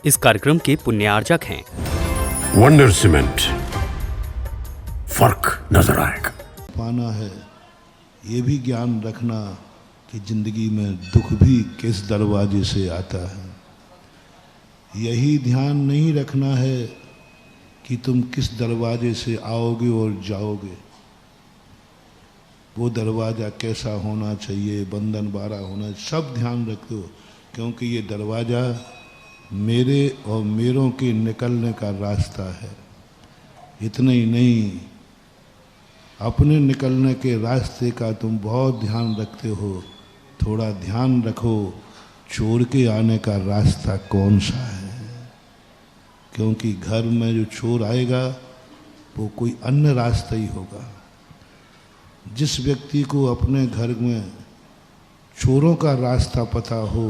इस कार्यक्रम के पुण्यार्जक हैं वंडर सीमेंट, फर्क नजर आएगा। पाना है ये भी ज्ञान रखना कि जिंदगी में दुख भी किस दरवाजे से आता है। यही ध्यान नहीं रखना है कि तुम किस दरवाजे से आओगे और जाओगे। वो दरवाज़ा कैसा होना चाहिए, बंधन बारा होना, सब ध्यान रखो, क्योंकि ये दरवाज़ा मेरे और मेरों के निकलने का रास्ता है। इतना ही नहीं, अपने निकलने के रास्ते का तुम बहुत ध्यान रखते हो। थोड़ा ध्यान रखो छोड़ के आने का रास्ता कौन सा है, क्योंकि घर में जो चोर आएगा वो कोई अन्य रास्ता ही होगा। जिस व्यक्ति को अपने घर में चोरों का रास्ता पता हो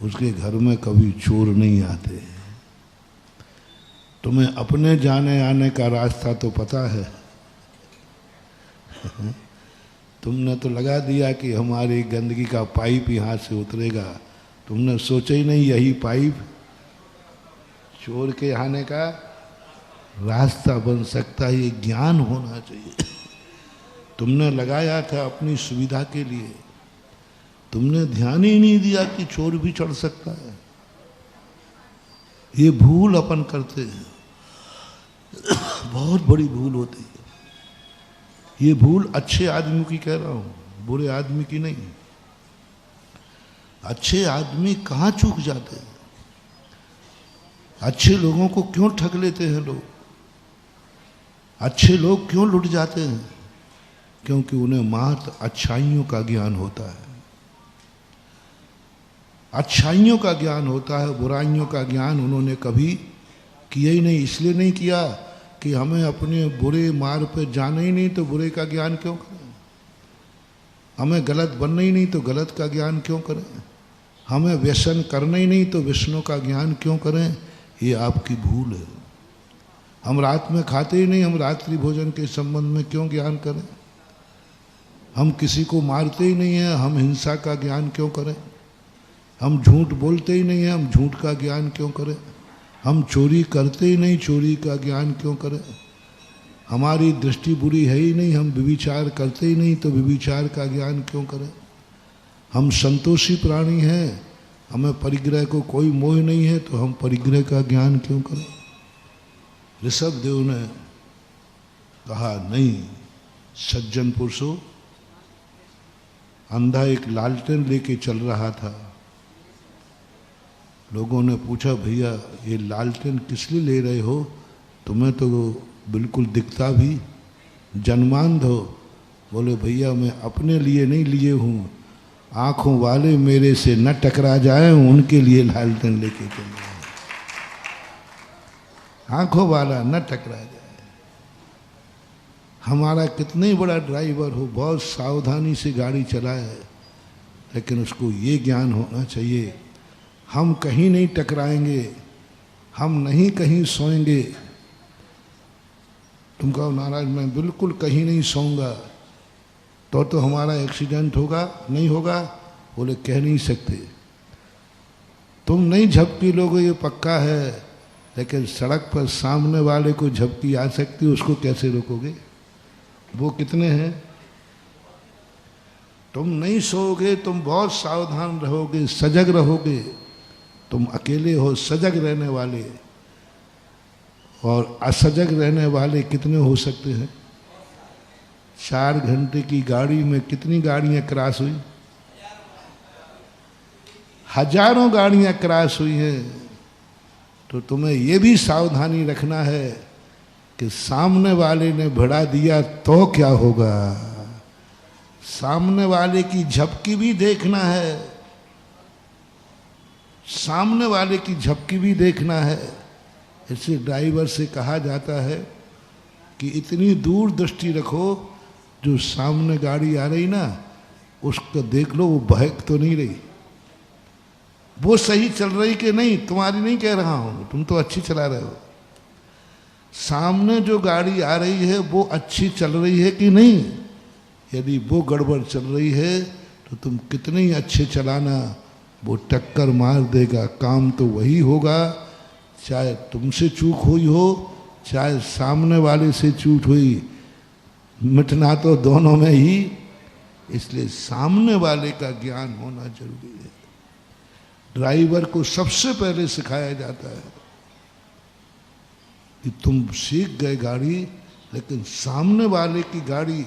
उसके घर में कभी चोर नहीं आते। तुम्हें अपने जाने आने का रास्ता तो पता है तुमने तो लगा दिया कि हमारी गंदगी का पाइप यहाँ से उतरेगा। तुमने सोचा ही नहीं यही पाइप चोर के आने का रास्ता बन सकता है। ये ज्ञान होना चाहिए। तुमने लगाया था अपनी सुविधा के लिए, तुमने ध्यान ही नहीं दिया कि चोर भी चढ़ सकता है। ये भूल अपन करते हैं, बहुत बड़ी भूल होती है। ये भूल अच्छे आदमी की कह रहा हूँ, बुरे आदमी की नहीं। अच्छे आदमी कहाँ चूक जाते हैं? अच्छे लोगों को क्यों ठग लेते हैं लोग? अच्छे लोग क्यों लुट जाते हैं? क्योंकि उन्हें मात्र अच्छाइयों का ज्ञान होता है। अच्छाइयों का ज्ञान होता है, बुराइयों का ज्ञान उन्होंने कभी किया ही नहीं। इसलिए नहीं किया कि हमें अपने बुरे मार्ग पर जाना ही नहीं, तो बुरे का ज्ञान क्यों करें? हमें गलत बनना ही नहीं तो गलत का ज्ञान क्यों करें? हमें व्यसन करना ही नहीं तो व्यसनों का ज्ञान क्यों करें? ये आपकी भूल है। हम रात में खाते ही नहीं, हम रात्रि भोजन के संबंध में क्यों ज्ञान करें? हम किसी को मारते ही नहीं हैं, हम हिंसा का ज्ञान क्यों करें? हम झूठ बोलते ही नहीं हैं, हम झूठ का ज्ञान क्यों करें? हम चोरी करते ही नहीं, चोरी का ज्ञान क्यों करें? हमारी दृष्टि बुरी है ही नहीं, हम व्यभिचार करते ही नहीं, तो व्यभिचार का ज्ञान क्यों करें? हम संतोषी प्राणी हैं, हमें परिग्रह को कोई मोह नहीं है, तो हम परिग्रह का ज्ञान क्यों करें? ऋषभ देव ने कहा नहीं, सज्जन पुरुषों, अंधा एक लालटेन लेके चल रहा था। लोगों ने पूछा, भैया ये लालटेन किस लिए ले रहे हो? तुम्हें तो बिल्कुल दिखता भी जन्मांध हो। बोले, भैया मैं अपने लिए नहीं लिए हूँ, आँखों वाले मेरे से न टकरा जाए उनके लिए लालटेन लेके चल रहे हैं। आँखों वाला न टकरा जाए। हमारा कितना ही बड़ा ड्राइवर हो, बहुत सावधानी से गाड़ी चलाए, लेकिन उसको ये ज्ञान होना चाहिए हम कहीं नहीं टकराएंगे, हम नहीं कहीं सोएंगे। तुम कहो महाराज मैं बिल्कुल कहीं नहीं सोऊंगा, तो हमारा एक्सीडेंट होगा नहीं होगा? बोले कह नहीं सकते। तुम नहीं झपकी लोगे ये पक्का है, लेकिन सड़क पर सामने वाले को झपकी आ सकती है, उसको कैसे रोकोगे? वो कितने हैं? तुम नहीं सोओगे, तुम बहुत सावधान रहोगे, सजग रहोगे। तुम अकेले हो सजग रहने वाले, और असजग रहने वाले कितने हो सकते हैं? 4 घंटे की गाड़ी में कितनी गाड़ियां क्रॉस हुई? हजारों गाड़ियां क्रॉस हुई हैं। तो तुम्हें ये भी सावधानी रखना है कि सामने वाले ने बढ़ा दिया तो क्या होगा। सामने वाले की झपकी भी देखना है, सामने वाले की झपकी भी देखना है। इससे ड्राइवर से कहा जाता है कि इतनी दूर दृष्टि रखो, जो सामने गाड़ी आ रही ना उसको देख लो, वो बहक तो नहीं रही, वो सही चल रही कि नहीं। तुम्हारी नहीं कह रहा हूँ, तुम तो अच्छी चला रहे हो। सामने जो गाड़ी आ रही है वो अच्छी चल रही है कि नहीं। यदि वो गड़बड़ चल रही है तो तुम कितने ही अच्छे चलाना, वो टक्कर मार देगा। काम तो वही होगा, चाहे तुमसे चूक हुई हो चाहे सामने वाले से चूक हुई, मिटना तो दोनों में ही। इसलिए सामने वाले का ज्ञान होना जरूरी है। ड्राइवर को सबसे पहले सिखाया जाता है कि तुम सीख गए गाड़ी, लेकिन सामने वाले की गाड़ी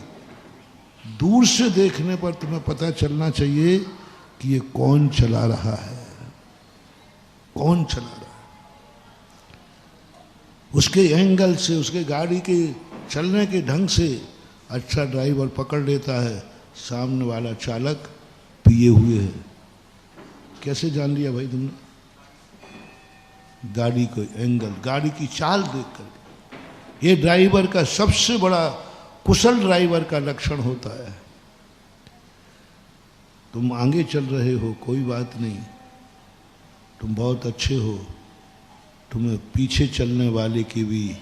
दूर से देखने पर तुम्हें पता चलना चाहिए कि ये कौन चला रहा है, कौन चला रहा है। उसके एंगल से, उसके गाड़ी के चलने के ढंग से अच्छा ड्राइवर पकड़ लेता है सामने वाला चालक पिए हुए है। कैसे जान लिया भाई तुमने? गाड़ी को एंगल, गाड़ी की चाल देख कर। ये ड्राइवर का सबसे बड़ा, कुशल ड्राइवर का लक्षण होता है। तुम आगे चल रहे हो कोई बात नहीं, तुम बहुत अच्छे हो, तुम्हें पीछे चलने वाले की भी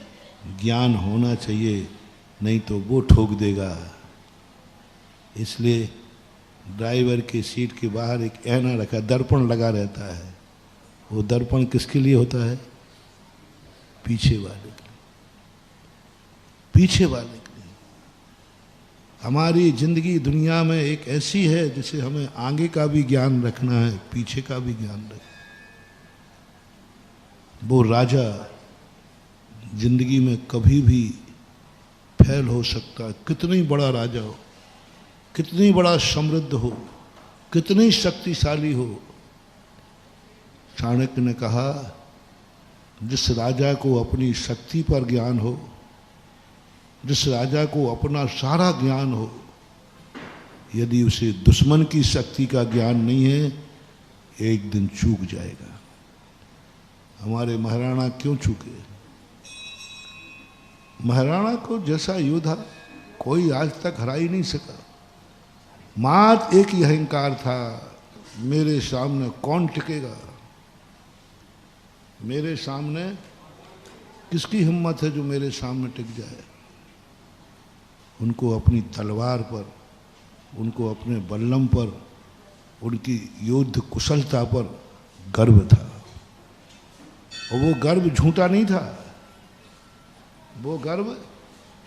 ज्ञान होना चाहिए, नहीं तो वो ठोक देगा। इसलिए ड्राइवर के सीट के बाहर एक ऐना रखा, दर्पण लगा रहता है। वो दर्पण किसके लिए होता है? पीछे वाले के लिए, पीछे वाले के लिए। हमारी जिंदगी दुनिया में एक ऐसी है जिसे हमें आगे का भी ज्ञान रखना है, पीछे का भी ज्ञान रखना। वो राजा जिंदगी में कभी भी फेल हो सकता है, कितनी बड़ा राजा हो, कितनी बड़ा समृद्ध हो, कितनी शक्तिशाली हो। चाणक्य ने कहा, जिस राजा को अपनी शक्ति पर ज्ञान हो, जिस राजा को अपना सारा ज्ञान हो, यदि उसे दुश्मन की शक्ति का ज्ञान नहीं है, एक दिन चूक जाएगा। हमारे महाराणा क्यों चूके? महाराणा को जैसा योद्धा कोई आज तक हरा ही नहीं सका। मात्र एक ही अहंकार था, मेरे सामने कौन टिकेगा, मेरे सामने किसकी हिम्मत है जो मेरे सामने टिक जाए। उनको अपनी तलवार पर, उनको अपने बल्लम पर, उनकी युद्ध कुशलता पर गर्व था। और वो गर्व झूठा नहीं था, वो गर्व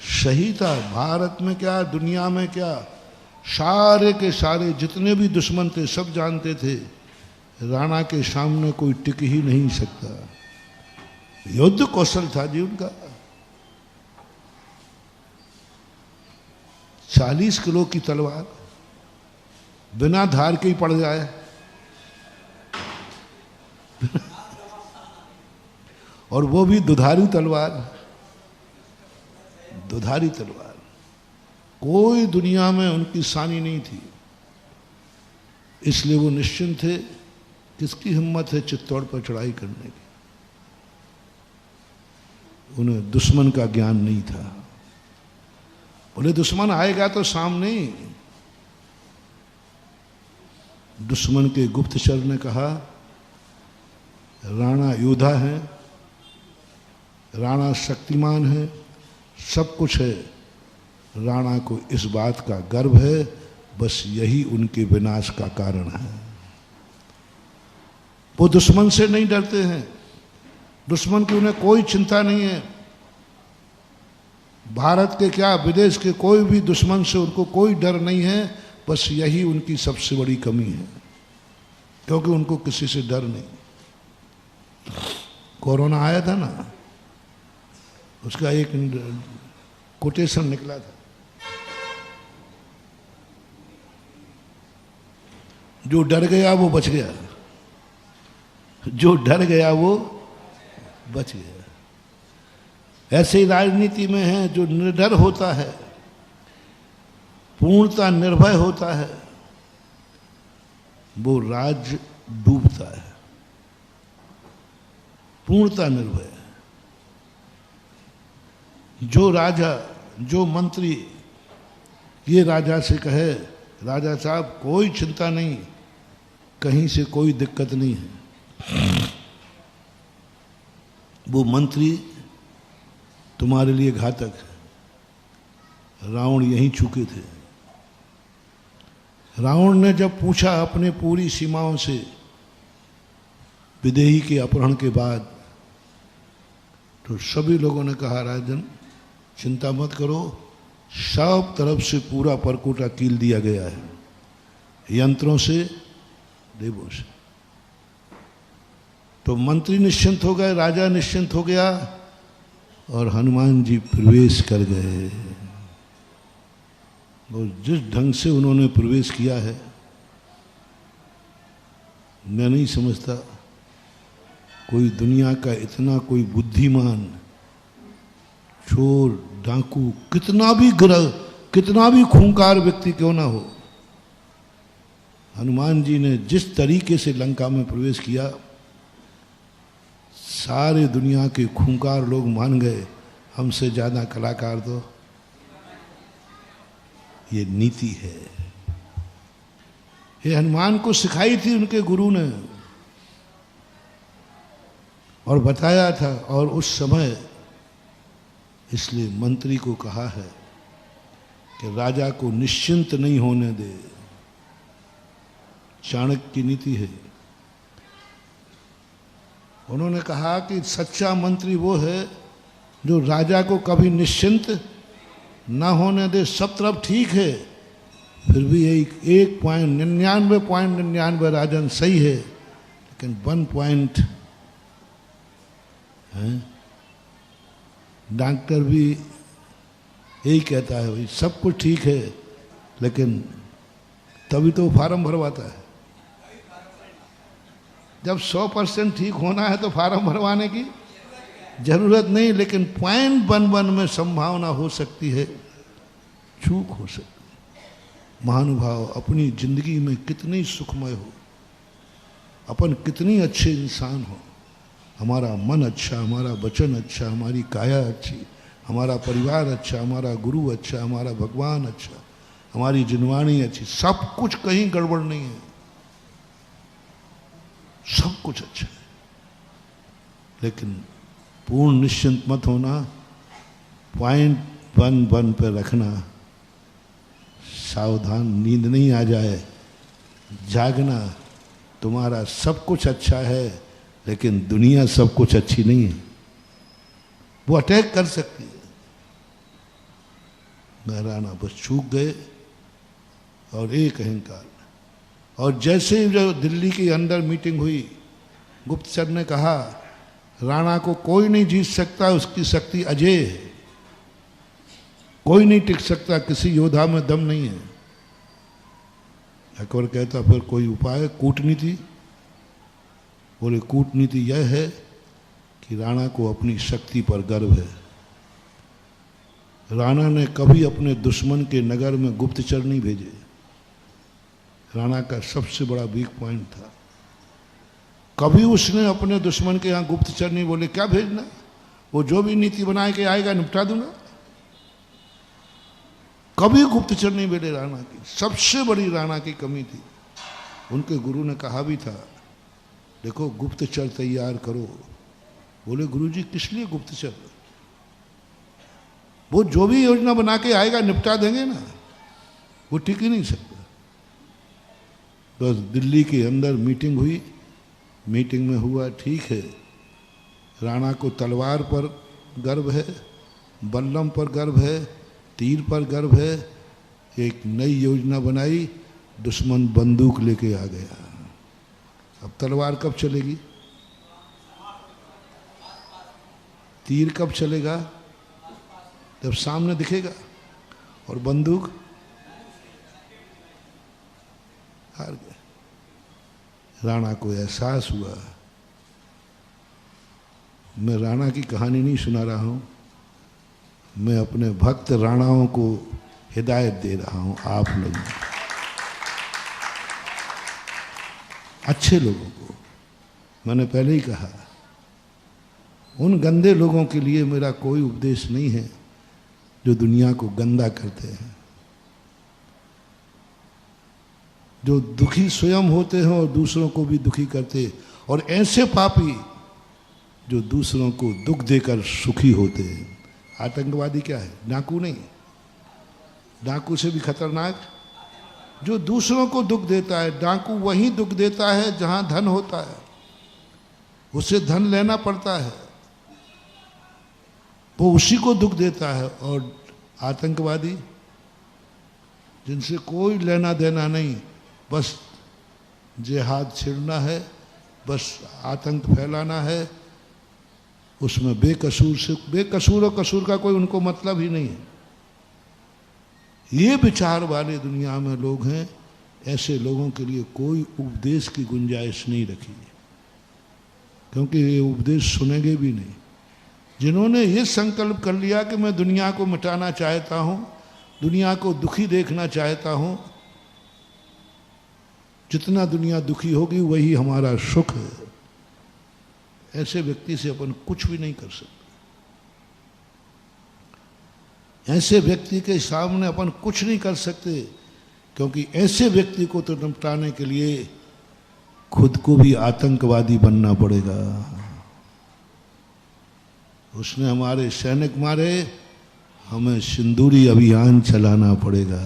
सही था। भारत में क्या, दुनिया में क्या, सारे के सारे जितने भी दुश्मन थे सब जानते थे राणा के सामने कोई टिक ही नहीं सकता। युद्ध कौशल था जी उनका। 40 किलो की तलवार बिना धार के ही पड़ जाए, और वो भी दुधारी तलवार, दुधारी तलवार। कोई दुनिया में उनकी सानी नहीं थी। इसलिए वो निश्चिंत थे, किसकी हिम्मत है चित्तौड़ पर चढ़ाई करने की। उन्हें दुश्मन का ज्ञान नहीं था। बोले दुश्मन आएगा तो सामने। दुश्मन के गुप्तचर ने कहा, राणा योद्धा है, राणा शक्तिमान है, सब कुछ है, राणा को इस बात का गर्व है, बस यही उनके विनाश का कारण है। वो दुश्मन से नहीं डरते हैं, दुश्मन की उन्हें कोई चिंता नहीं है। भारत के क्या, विदेश के कोई भी दुश्मन से उनको कोई डर नहीं है। बस यही उनकी सबसे बड़ी कमी है, क्योंकि उनको किसी से डर नहीं। कोरोना आया था ना, उसका एक कोटेशन निकला था, जो डर गया वो बच गया, जो डर गया वो बच गया। ऐसे ही राजनीति में है, जो निर्डर होता है, पूर्णतः निर्भय होता है, वो राज्य डूबता है। पूर्णतः निर्भय, जो राजा, जो मंत्री ये राजा से कहे, राजा साहब कोई चिंता नहीं, कहीं से कोई दिक्कत नहीं है, वो मंत्री तुम्हारे लिए घातक है। रावण यहीं चूके थे। रावण ने जब पूछा अपने पूरी सीमाओं से विदेही के अपहरण के बाद तो सभी लोगों ने कहा राजन चिंता मत करो, सब तरफ से पूरा परकोटा कील दिया गया है, यंत्रों से, देवों से। तो मंत्री निश्चिंत हो गए, राजा निश्चिंत हो गया और हनुमान जी प्रवेश कर गए। और जिस ढंग से उन्होंने प्रवेश किया है मैं नहीं समझता कोई दुनिया का इतना कोई बुद्धिमान चोर डाकू कितना भी खूंखार व्यक्ति क्यों ना हो, हनुमान जी ने जिस तरीके से लंका में प्रवेश किया सारे दुनिया के खूंखार लोग मान गए हमसे ज्यादा कलाकार तो ये नीति है। ये हनुमान को सिखाई थी उनके गुरु ने और बताया था, और उस समय इसलिए मंत्री को कहा है कि राजा को निश्चिंत नहीं होने दे। चाणक्य की नीति है। उन्होंने कहा कि सच्चा मंत्री वो है जो राजा को कभी निश्चिंत ना होने दे। सब तरफ ठीक है फिर भी 1.99 राजन सही है, लेकिन 1 पॉइंट है। डॉक्टर भी यही कहता है भाई सब कुछ ठीक है, लेकिन तभी तो फार्म भरवाता है। जब 100% ठीक होना है तो फार्म भरवाने की जरूरत नहीं, लेकिन 0.11 में संभावना हो सकती है, चूक हो सकती है। महानुभाव अपनी जिंदगी में कितनी सुखमय हो, अपन कितनी अच्छे इंसान हो, हमारा मन अच्छा, हमारा वचन अच्छा, हमारी काया अच्छी, हमारा परिवार अच्छा, हमारा गुरु अच्छा, हमारा भगवान अच्छा, हमारी जिनवाणी अच्छी, सब कुछ कहीं गड़बड़ नहीं है, सब कुछ अच्छा है। लेकिन पूर्ण निश्चिंत मत होना, 0.11 पे रखना, सावधान, नींद नहीं आ जाए, जागना। तुम्हारा सब कुछ अच्छा है लेकिन दुनिया सब कुछ अच्छी नहीं है, वो अटैक कर सकती है। महाराणा बस चूक गए और एक अहंकार। और जैसे ही जो दिल्ली के अंदर मीटिंग हुई, गुप्तचर ने कहा राणा को कोई नहीं जीत सकता, उसकी शक्ति अजेय है, कोई नहीं टिक सकता, किसी योद्धा में दम नहीं है। अकबर कहता फिर कोई उपाय? कूटनीति। बोले कूटनीति यह है कि राणा को अपनी शक्ति पर गर्व है। राणा ने कभी अपने दुश्मन के नगर में गुप्तचर नहीं भेजे। राणा का सबसे बड़ा वीक पॉइंट था, कभी उसने अपने दुश्मन के यहाँ गुप्तचर नहीं बोले क्या भेजना, वो जो भी नीति बनाए के आएगा निपटा दूंगा। कभी गुप्तचर नहीं भेजे राणा की, सबसे बड़ी राणा की कमी थी। उनके गुरु ने कहा भी था देखो गुप्तचर तैयार करो। बोले गुरुजी किस लिए गुप्तचर? वो जो भी योजना बना के आएगा निपटा देंगे ना, वो टिक ही नहीं सकता। बस दिल्ली के अंदर मीटिंग हुई, मीटिंग में हुआ ठीक है, राणा को तलवार पर गर्व है, बल्लम पर गर्व है, तीर पर गर्व है। एक नई योजना बनाई, दुश्मन बंदूक लेके आ गया। अब तलवार कब चलेगी? तीर कब चलेगा? जब सामने दिखेगा। और बंदूक हार गए। राणा को एहसास हुआ, मैं राणा की कहानी नहीं सुना रहा हूं, मैं अपने भक्त राणाओं को हिदायत दे रहा हूं, आप लोग अच्छे लोगों को। मैंने पहले ही कहा उन गंदे लोगों के लिए मेरा कोई उपदेश नहीं है जो दुनिया को गंदा करते हैं, जो दुखी स्वयं होते हैं और दूसरों को भी दुखी करते, और ऐसे पापी जो दूसरों को दुख देकर सुखी होते हैं। आतंकवादी क्या है? डाकू नहीं, डाकू से भी खतरनाक जो दूसरों को दुख देता है। डाकू वहीं दुख देता है जहां धन होता है, उसे धन लेना पड़ता है, वो उसी को दुख देता है। और आतंकवादी जिनसे कोई लेना देना नहीं, बस जिहाद छिड़ना है, बस आतंक फैलाना है, उसमें बेकसूर और कसूर का कोई उनको मतलब ही नहीं है। ये विचार वाले दुनिया में लोग हैं। ऐसे लोगों के लिए कोई उपदेश की गुंजाइश नहीं रखी है, क्योंकि ये उपदेश सुनेंगे भी नहीं। जिन्होंने ये संकल्प कर लिया कि मैं दुनिया को मिटाना चाहता हूँ, दुनिया को दुखी देखना चाहता हूँ, जितना दुनिया दुखी होगी वही हमारा सुख है, ऐसे व्यक्ति से अपन कुछ भी नहीं कर सकते। ऐसे व्यक्ति के सामने अपन कुछ नहीं कर सकते, क्योंकि ऐसे व्यक्ति को तो निपटाने के लिए खुद को भी आतंकवादी बनना पड़ेगा। उसने हमारे सैनिक मारे, हमें सिंदूरी अभियान चलाना पड़ेगा।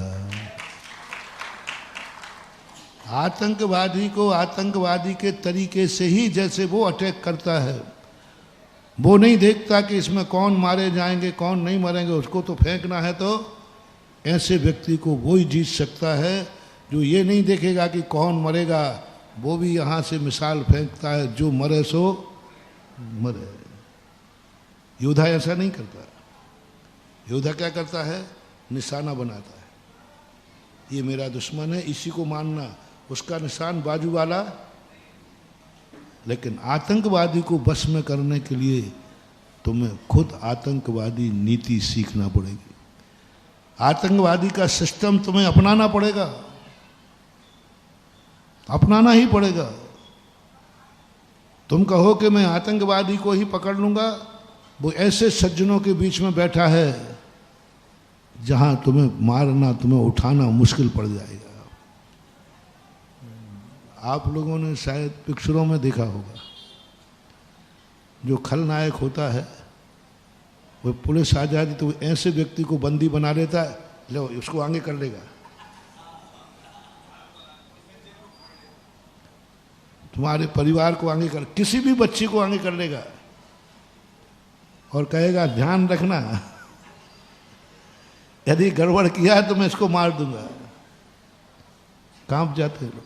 आतंकवादी को आतंकवादी के तरीके से ही जैसे वो अटैक करता है, वो नहीं देखता कि इसमें कौन मारे जाएंगे कौन नहीं मरेंगे, उसको तो फेंकना है। तो ऐसे व्यक्ति को वो ही जीत सकता है जो ये नहीं देखेगा कि कौन मरेगा, वो भी यहाँ से मिसाल फेंकता है, जो मरे सो मरे। योद्धा ऐसा नहीं करता। योद्धा क्या करता है? निशाना बनाता है, ये मेरा दुश्मन है, इसी को मानना, उसका निशान बाजू वाला। लेकिन आतंकवादी को बस में करने के लिए तुम्हें खुद आतंकवादी नीति सीखना पड़ेगी। आतंकवादी का सिस्टम तुम्हें अपनाना पड़ेगा, अपनाना ही पड़ेगा। तुम कहो कि मैं आतंकवादी को ही पकड़ लूंगा, वो ऐसे सज्जनों के बीच में बैठा है जहां तुम्हें मारना, तुम्हें उठाना मुश्किल पड़ जाएगा। आप लोगों ने शायद पिक्चरों में देखा होगा, जो खलनायक होता है वो पुलिस आ जाती तो ऐसे व्यक्ति को बंदी बना लेता है, लो उसको आगे कर लेगा। तुम्हारे परिवार को आगे कर, किसी भी बच्ची को आगे कर लेगा और कहेगा ध्यान रखना, यदि गड़बड़ किया तो मैं इसको मार दूंगा। कांप जाते हैं लोग।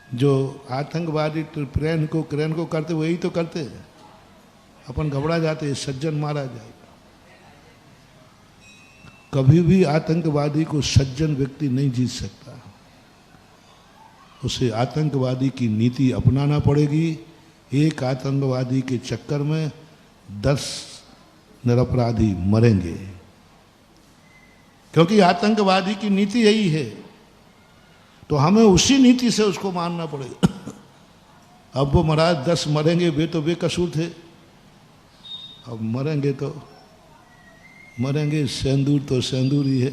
जो आतंकवादी क्रेन को करते वही तो करते हैं, अपन घबरा जाते, सज्जन मारा जाएगा। कभी भी आतंकवादी को सज्जन व्यक्ति नहीं जीत सकता, उसे आतंकवादी की नीति अपनाना पड़ेगी। एक आतंकवादी के चक्कर में 10 निरपराधी मरेंगे, क्योंकि आतंकवादी की नीति यही है। तो हमें उसी नीति से उसको मारना पड़ेगा। अब वो महाराज 10 मरेंगे, वे तो बेकसूर थे, अब मरेंगे तो मरेंगे। सिंदूर तो सिंदूर ही है।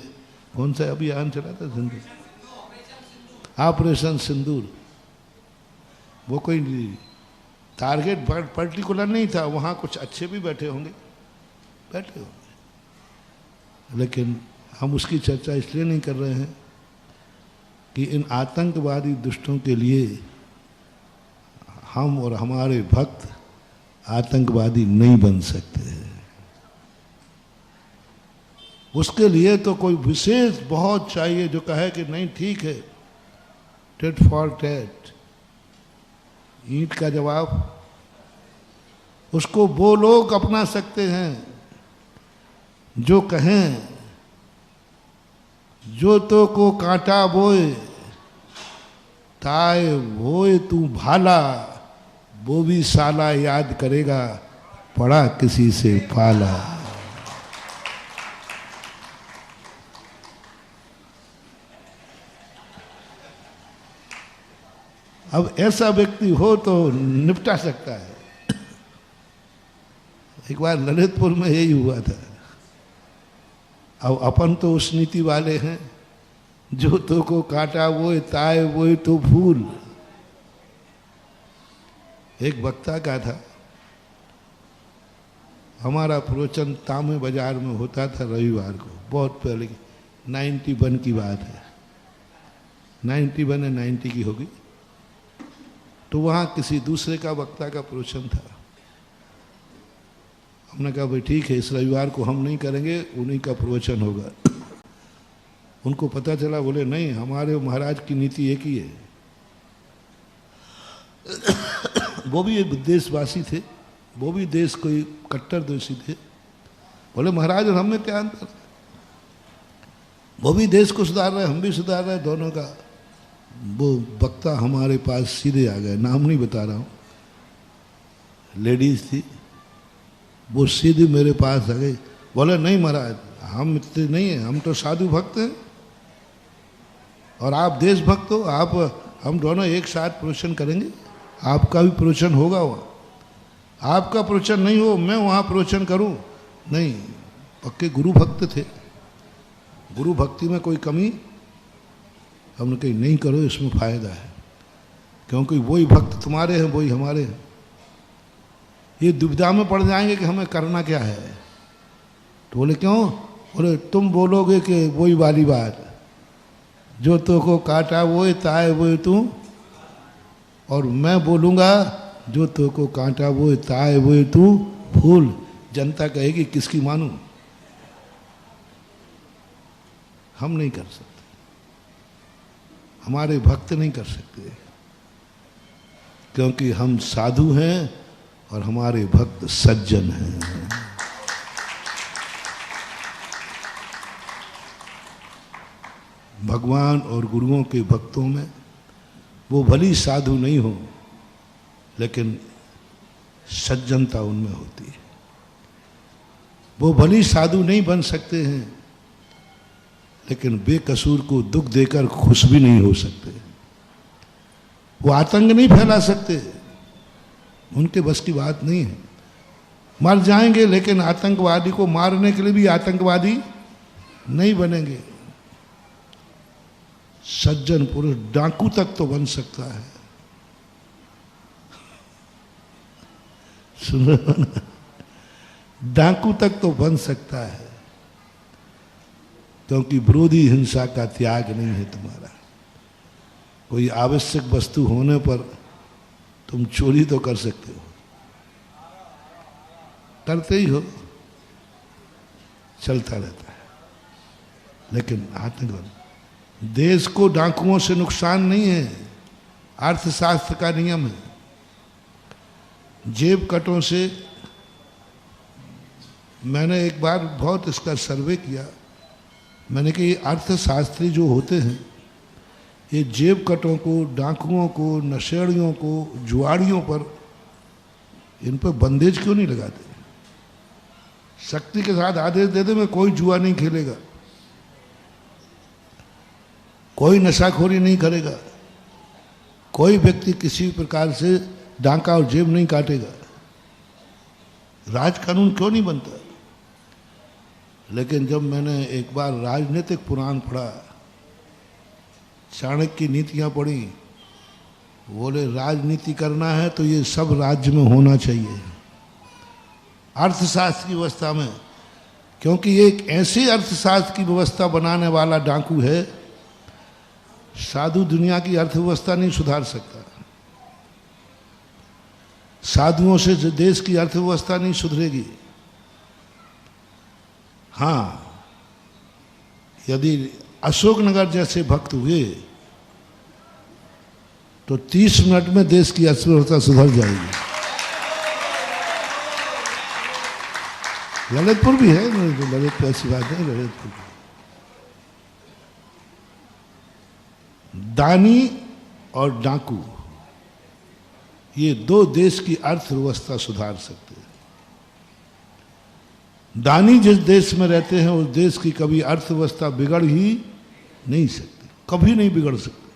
कौन सा अभियान चला था? सिंदूर, ऑपरेशन सिंदूर। वो कोई टारगेट पर्टिकुलर नहीं था, वहाँ कुछ अच्छे भी बैठे होंगे, लेकिन हम उसकी चर्चा इसलिए नहीं कर रहे हैं कि इन आतंकवादी दुष्टों के लिए हम और हमारे भक्त आतंकवादी नहीं बन सकते। उसके लिए तो कोई विशेष बहुत चाहिए जो कहे कि नहीं ठीक है, टेट फॉर टेट, ईंट का जवाब, उसको वो लोग अपना सकते हैं जो कहें जो तो को कांटा बोए ताए बोए तू भाला, वो भी साला याद करेगा पड़ा किसी से पाला। अब ऐसा व्यक्ति हो तो निपटा सकता है। एक बार ललितपुर में यही हुआ था। अब अपन तो उस नीति वाले हैं जो तो को काटा वो ताए वो तो फूल। एक वक्ता का था, हमारा प्रवचन तामे बाजार में होता था रविवार को, बहुत पहले 91 की बात है, 91 या 90 की होगी। तो वहाँ किसी दूसरे का वक्ता का प्रवचन था। हमने कहा भाई ठीक है, इस रविवार को हम नहीं करेंगे, उन्हीं का प्रवचन होगा। उनको पता चला, बोले नहीं, हमारे महाराज की नीति एक ही है। वो भी एक देशवासी थे, वो भी देश कोई कट्टर देशी थे। बोले महाराज और हमें क्या अंतर, वो भी देश को सुधार रहे, हम भी सुधार रहे, दोनों का। वो वक्ता हमारे पास सीधे आ गए, नाम नहीं बता रहा हूँ, लेडीज थी, वो सीधे मेरे पास आ गई। बोले नहीं महाराज, हम इतने नहीं हैं, हम तो साधु भक्त हैं और आप देशभक्त हो, आप हम दोनों एक साथ प्रवचन करेंगे, आपका भी प्रवचन होगा वहाँ, आपका प्रवचन नहीं हो मैं वहाँ प्रवचन करूँ। नहीं, पक्के गुरु भक्त थे, गुरु भक्ति में कोई कमी हमने कही नहीं करो, इसमें फायदा है, क्योंकि वही भक्त तुम्हारे हैं वही हमारे हैं। ये दुविधा में पड़ जाएंगे कि हमें करना क्या है। तो बोले क्यों? बोले तुम बोलोगे कि वही वाली बात, जो तो को काटा वो ताए वो तू, और मैं बोलूँगा जो तो को काटा वो ताए वो तू फूल। जनता कहेगी किसकी मानूं? हम नहीं कर सकते, हमारे भक्त नहीं कर सकते, क्योंकि हम साधु हैं और हमारे भक्त सज्जन हैं। भगवान और गुरुओं के भक्तों में वो भली साधु नहीं हो, लेकिन सज्जनता उनमें होती है। वो भली साधु नहीं बन सकते हैं, लेकिन बेकसूर को दुख देकर खुश भी नहीं हो सकते। वो आतंक नहीं फैला सकते, उनके बस की बात नहीं है। मर जाएंगे, लेकिन आतंकवादी को मारने के लिए भी आतंकवादी नहीं बनेंगे। सज्जन पुरुष डाकू तक तो बन सकता है, सुन रहे हो ना? डाकू तक तो बन सकता है, क्योंकि विरोधी हिंसा का त्याग नहीं है तुम्हारा। कोई आवश्यक वस्तु होने पर तुम चोरी तो कर सकते हो, करते ही हो, चलता रहता है, लेकिन आतंकवाद देश को डाकुओं से नुकसान नहीं है, अर्थशास्त्र का नियम है। जेब कटों से, मैंने एक बार बहुत इसका सर्वे किया, मैंने कहा ये अर्थशास्त्री जो होते हैं, ये जेब कटों को, डाकुओं को, नशेड़ियों को, जुआड़ियों पर, इन पर बंदेज क्यों नहीं लगाते? शक्ति के साथ आदेश दे दे मैं कोई जुआ नहीं खेलेगा, कोई नशाखोरी नहीं करेगा, कोई व्यक्ति किसी प्रकार से डांका और जेब नहीं काटेगा, राज कानून क्यों नहीं बनता? लेकिन जब मैंने एक बार राजनीतिक पुराण पढ़ा, चाणक्य की नीतियां पढ़ी, बोले राजनीति करना है तो ये सब राज्य में होना चाहिए, अर्थशास्त्र की व्यवस्था में, क्योंकि एक ऐसी अर्थशास्त्र की व्यवस्था बनाने वाला डाकू है, साधु दुनिया की अर्थव्यवस्था नहीं सुधार सकता, साधुओं से देश की अर्थव्यवस्था नहीं सुधरेगी। हाँ, यदि अशोकनगर जैसे भक्त हुए तो 30 मिनट में देश की अर्थव्यवस्था सुधर जाएगी। ललितपुर भी है, ललितपुर ऐसी बात है, ललितपुर दानी और डाकू, ये दो देश की अर्थव्यवस्था सुधार सकते हैं। दानी जिस देश में रहते हैं उस देश की कभी अर्थव्यवस्था बिगड़ ही नहीं सकती, कभी नहीं बिगड़ सकती,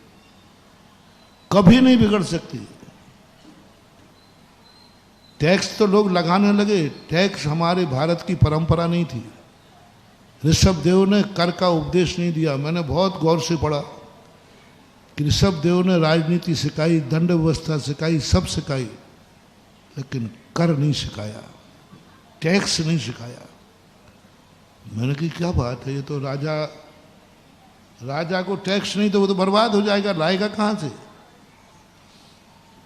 कभी नहीं बिगड़ सकती। टैक्स तो लोग लगाने लगे, टैक्स हमारे भारत की परंपरा नहीं थी। ऋषभ देव ने कर का उपदेश नहीं दिया, मैंने बहुत गौर से पढ़ा कि ऋषभ देव ने राजनीति सिखाई, दंड व्यवस्था सिखाई, सब सिखाई, लेकिन कर नहीं सिखाया, टैक्स नहीं सिखाया। मैंने कहा क्या बात है, ये तो राजा को टैक्स नहीं तो वो तो बर्बाद हो जाएगा, लाएगा कहाँ से?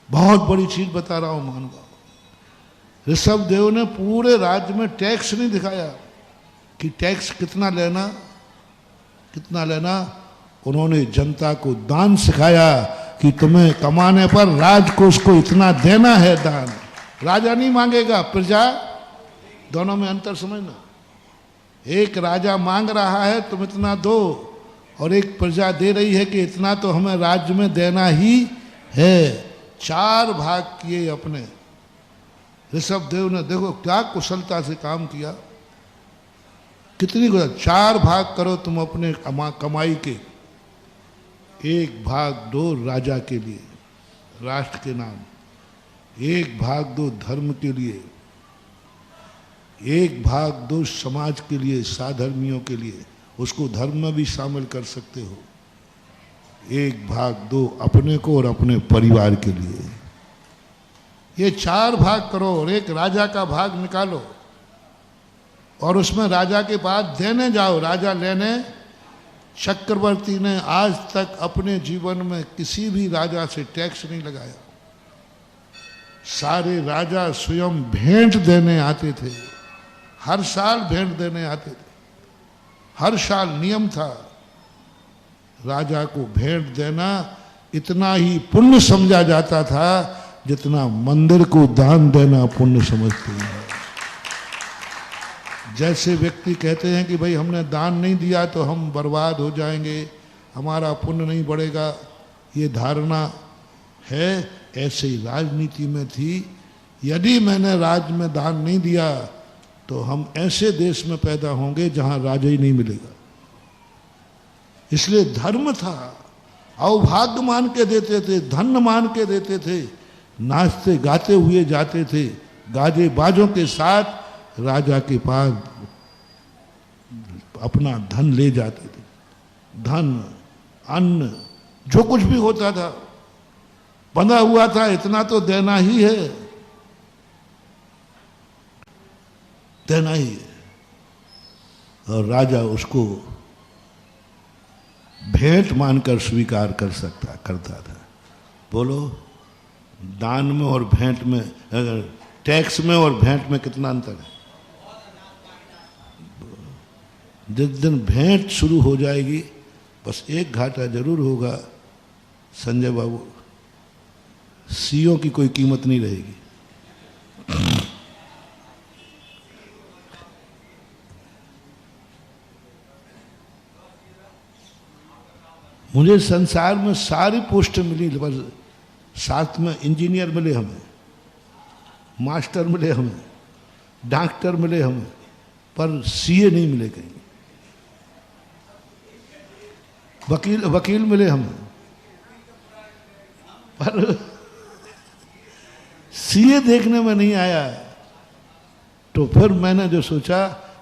बहुत बड़ी चीज बता रहा हूं महानुभाव। ऋषभ देव ने पूरे राज्य में टैक्स नहीं दिखाया कि टैक्स कितना लेना कितना लेना। उन्होंने जनता को दान सिखाया कि तुम्हें कमाने पर राजकोष को इतना देना है दान। राजा नहीं मांगेगा, प्रजा। दोनों में अंतर समझना। एक राजा मांग रहा है तुम इतना दो, और एक प्रजा दे रही है कि इतना तो हमें राज्य में देना ही है। 4 भाग किए अपने। ऋषभ देव ने देखो क्या कुशलता से काम किया, कितनी कुशल। 4 भाग करो तुम अपने कमाई के। 1 भाग दो राजा के लिए, राष्ट्र के नाम। 1 भाग दो धर्म के लिए। 1 भाग दो समाज के लिए, साधर्मियों के लिए, उसको धर्म में भी शामिल कर सकते हो। 1 भाग दो अपने को और अपने परिवार के लिए। ये 4 भाग करो और एक राजा का भाग निकालो और उसमें राजा के पास देने जाओ, राजा लेने। चक्रवर्ती ने आज तक अपने जीवन में किसी भी राजा से टैक्स नहीं लगाया। सारे राजा स्वयं भेंट देने आते थे, हर साल भेंट देने आते थे। हर साल नियम था, राजा को भेंट देना इतना ही पुण्य समझा जाता था जितना मंदिर को दान देना पुण्य समझते हैं। जैसे व्यक्ति कहते हैं कि भाई हमने दान नहीं दिया तो हम बर्बाद हो जाएंगे, हमारा पुण्य नहीं बढ़ेगा, ये धारणा है। ऐसे ही राजनीति में थी। यदि मैंने राज्य में दान नहीं दिया तो हम ऐसे देश में पैदा होंगे जहां राजा ही नहीं मिलेगा। इसलिए धर्म था, अवभाग्य मान के देते थे, धन मान के देते थे। नाचते गाते हुए जाते थे, गाजे बाजों के साथ राजा के पास अपना धन ले जाते थे। धन, अन्न, जो कुछ भी होता था बंधा हुआ था, इतना तो देना ही है, देना ही है। और राजा उसको भेंट मानकर स्वीकार करता था। बोलो, दान में और भेंट में, टैक्स में और भेंट में कितना अंतर है? जिस दिन भेंट शुरू हो जाएगी बस एक घाटा जरूर होगा संजय बाबू, सीओ की कोई कीमत नहीं रहेगी। मुझे संसार में सारी पोस्टें मिली, बस साथ में इंजीनियर मिले हमें, मास्टर मिले हमें, डॉक्टर मिले हमें, पर सीए नहीं मिले कहीं। वकील मिले हमें, पर सीए देखने में नहीं आया। तो फिर मैंने जो सोचा,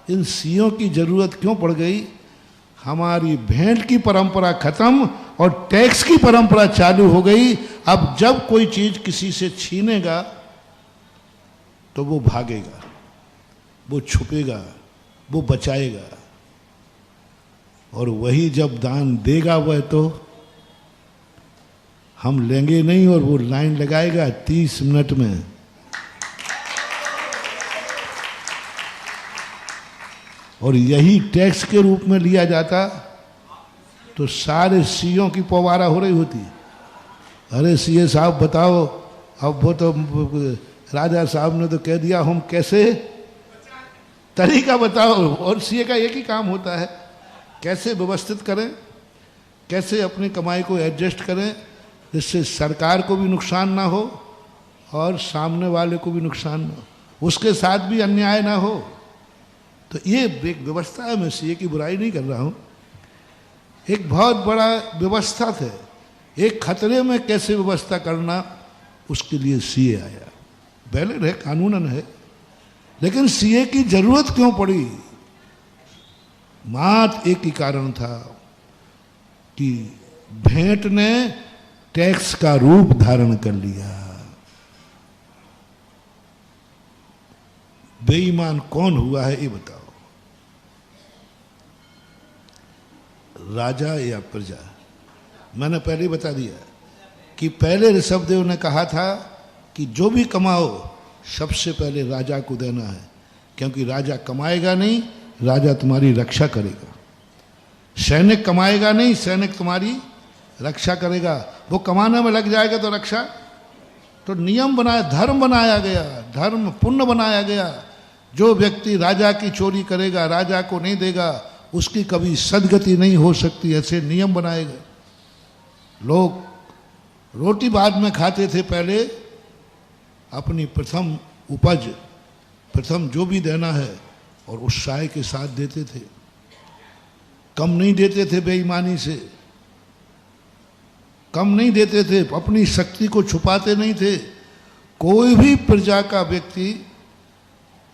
इन सीओ की जरूरत क्यों पड़ गई? हमारी भेंट की परंपरा खत्म और टैक्स की परंपरा चालू हो गई। अब जब कोई चीज किसी से छीनेगा तो वो भागेगा, वो छुपेगा, वो बचाएगा। और वही जब दान देगा वह तो हम लेंगे नहीं, और वो लाइन लगाएगा 30 मिनट में। और यही टैक्स के रूप में लिया जाता तो सारे सीओ की पवारा हो रही होती। अरे सीए साहब बताओ, अब वो तो राजा साहब ने तो कह दिया, हम कैसे, तरीका बताओ। और सीए का एक ही काम होता है, कैसे व्यवस्थित करें, कैसे अपनी कमाई को एडजस्ट करें जिससे सरकार को भी नुकसान ना हो और सामने वाले को भी नुकसान ना हो, उसके साथ भी अन्याय ना हो। तो ये एक व्यवस्था है। मैं सीए की बुराई नहीं कर रहा हूँ, एक बहुत बड़ा व्यवस्था थे। एक खतरे में कैसे व्यवस्था करना, उसके लिए सीए आया। वैलिड है, कानूनन है, लेकिन सीए की जरूरत क्यों पड़ी? मात्र एक ही कारण था कि भेंट ने टैक्स का रूप धारण कर लिया। बेईमान कौन हुआ है ये बताओ, राजा या प्रजा? मैंने पहले ही बता दिया कि पहले ऋषभदेव ने कहा था कि जो भी कमाओ सबसे पहले राजा को देना है, क्योंकि राजा कमाएगा नहीं, राजा तुम्हारी रक्षा करेगा। सैनिक कमाएगा नहीं, सैनिक तुम्हारी रक्षा करेगा। वो कमाने में लग जाएगा तो रक्षा, तो नियम बनाया, धर्म बनाया गया, धर्म पुण्य बनाया गया। जो व्यक्ति राजा की चोरी करेगा, राजा को नहीं देगा, उसकी कभी सदगति नहीं हो सकती, ऐसे नियम बनाए गए। लोग रोटी बाद में खाते थे, पहले अपनी प्रथम उपज, प्रथम जो भी देना है और उत्साह के साथ देते थे, कम नहीं देते थे, बेईमानी से कम नहीं देते थे, अपनी शक्ति को छुपाते नहीं थे। कोई भी प्रजा का व्यक्ति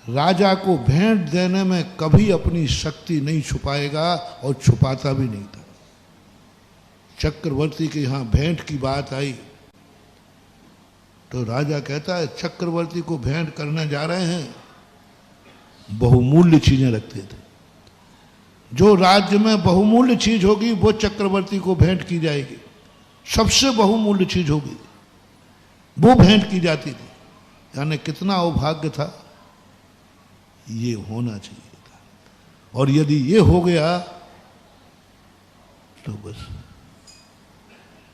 राजा को भेंट देने में कभी अपनी शक्ति नहीं छुपाएगा और छुपाता भी नहीं था। चक्रवर्ती के यहाँ भेंट की बात आई तो राजा कहता है चक्रवर्ती को भेंट करने जा रहे हैं, बहुमूल्य चीजें रखते थे। जो राज्य में बहुमूल्य चीज होगी वो चक्रवर्ती को भेंट की जाएगी, सबसे बहुमूल्य चीज होगी वो भेंट की जाती थी। यानी कितना अभाग्य था, ये होना चाहिए था। और यदि ये हो गया तो बस,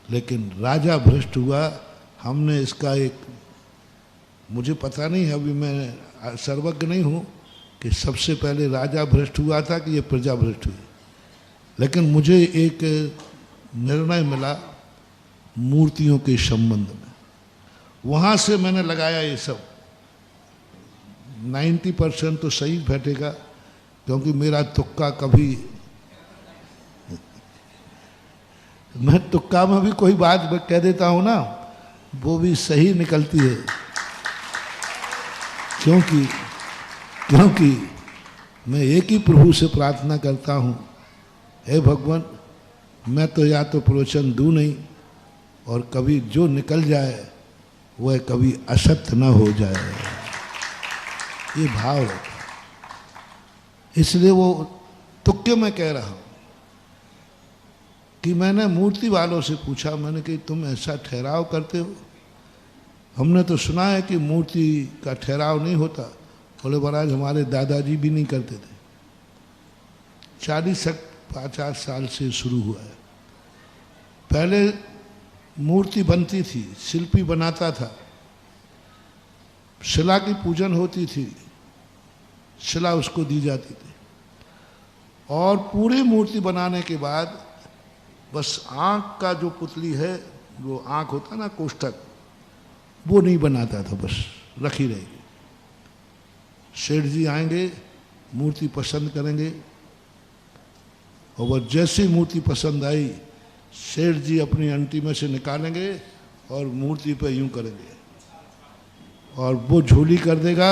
लेकिन राजा भ्रष्ट हुआ। हमने इसका एक, मुझे पता नहीं है, अभी मैं सर्वज्ञ नहीं हूं कि सबसे पहले राजा भ्रष्ट हुआ था कि ये प्रजा भ्रष्ट हुई, लेकिन मुझे एक निर्णय मिला मूर्तियों के संबंध में। वहां से मैंने लगाया ये सब। 90% तो सही बैठेगा, क्योंकि मेरा तुक्का कभी, मैं तुक्का में भी कोई बात कह देता हूं ना, वो भी सही निकलती है। क्योंकि मैं एक ही प्रभु से प्रार्थना करता हूं, हे भगवान, मैं तो या तो प्रवचन दूं नहीं, और कभी जो निकल जाए वह कभी असत्य न हो जाए, ये भाव है। इसलिए वो तुक्के में कह रहा हूं कि मैंने मूर्ति वालों से पूछा, मैंने कि तुम ऐसा ठहराव करते हो? हमने तो सुना है कि मूर्ति का ठहराव नहीं होता। बोले महाराज हमारे दादाजी भी नहीं करते थे, 40-50 साल से शुरू हुआ है। पहले मूर्ति बनती थी, शिल्पी बनाता था, शिला की पूजन होती थी, शिला उसको दी जाती थी, और पूरी मूर्ति बनाने के बाद बस आँख का जो पुतली है, वो आँख होता ना कोष्ठक, वो नहीं बनाता था, बस रखी रहेगी। सेठ जी आएंगे, मूर्ति पसंद करेंगे, और वह जैसी मूर्ति पसंद आई सेठ जी अपनी अंटी में से निकालेंगे और मूर्ति पे यूं करेंगे, और वो झोली कर देगा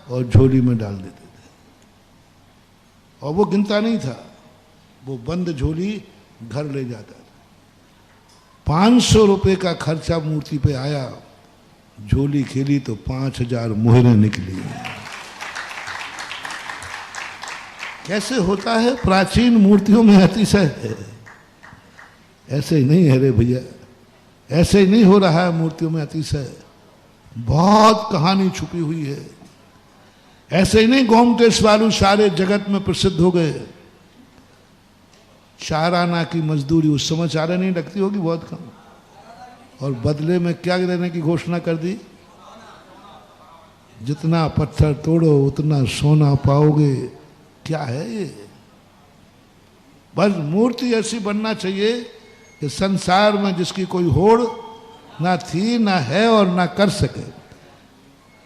और झोली में डाल देते थे। और वो गिनता नहीं था, वो बंद झोली घर ले जाता था। 500 रुपये का खर्चा मूर्ति पे आया, झोली खेली तो 5000 मोहरें निकली। कैसे होता है? प्राचीन मूर्तियों में अतिशय है। ऐसे ही नहीं है रे भैया, ऐसे ही नहीं हो रहा है मूर्तियों में अतिशय, बहुत कहानी छुपी हुई है। ऐसे ही नहीं गोमटेश वालू सारे जगत में प्रसिद्ध हो गए। 4 आना की मजदूरी उस समय 4 नहीं लगती होगी, बहुत कम, और बदले में क्या देने की घोषणा कर दी? जितना पत्थर तोड़ो उतना सोना पाओगे। क्या है ये? बस मूर्ति ऐसी बनना चाहिए कि संसार में जिसकी कोई होड़ ना थी, ना है और ना कर सके।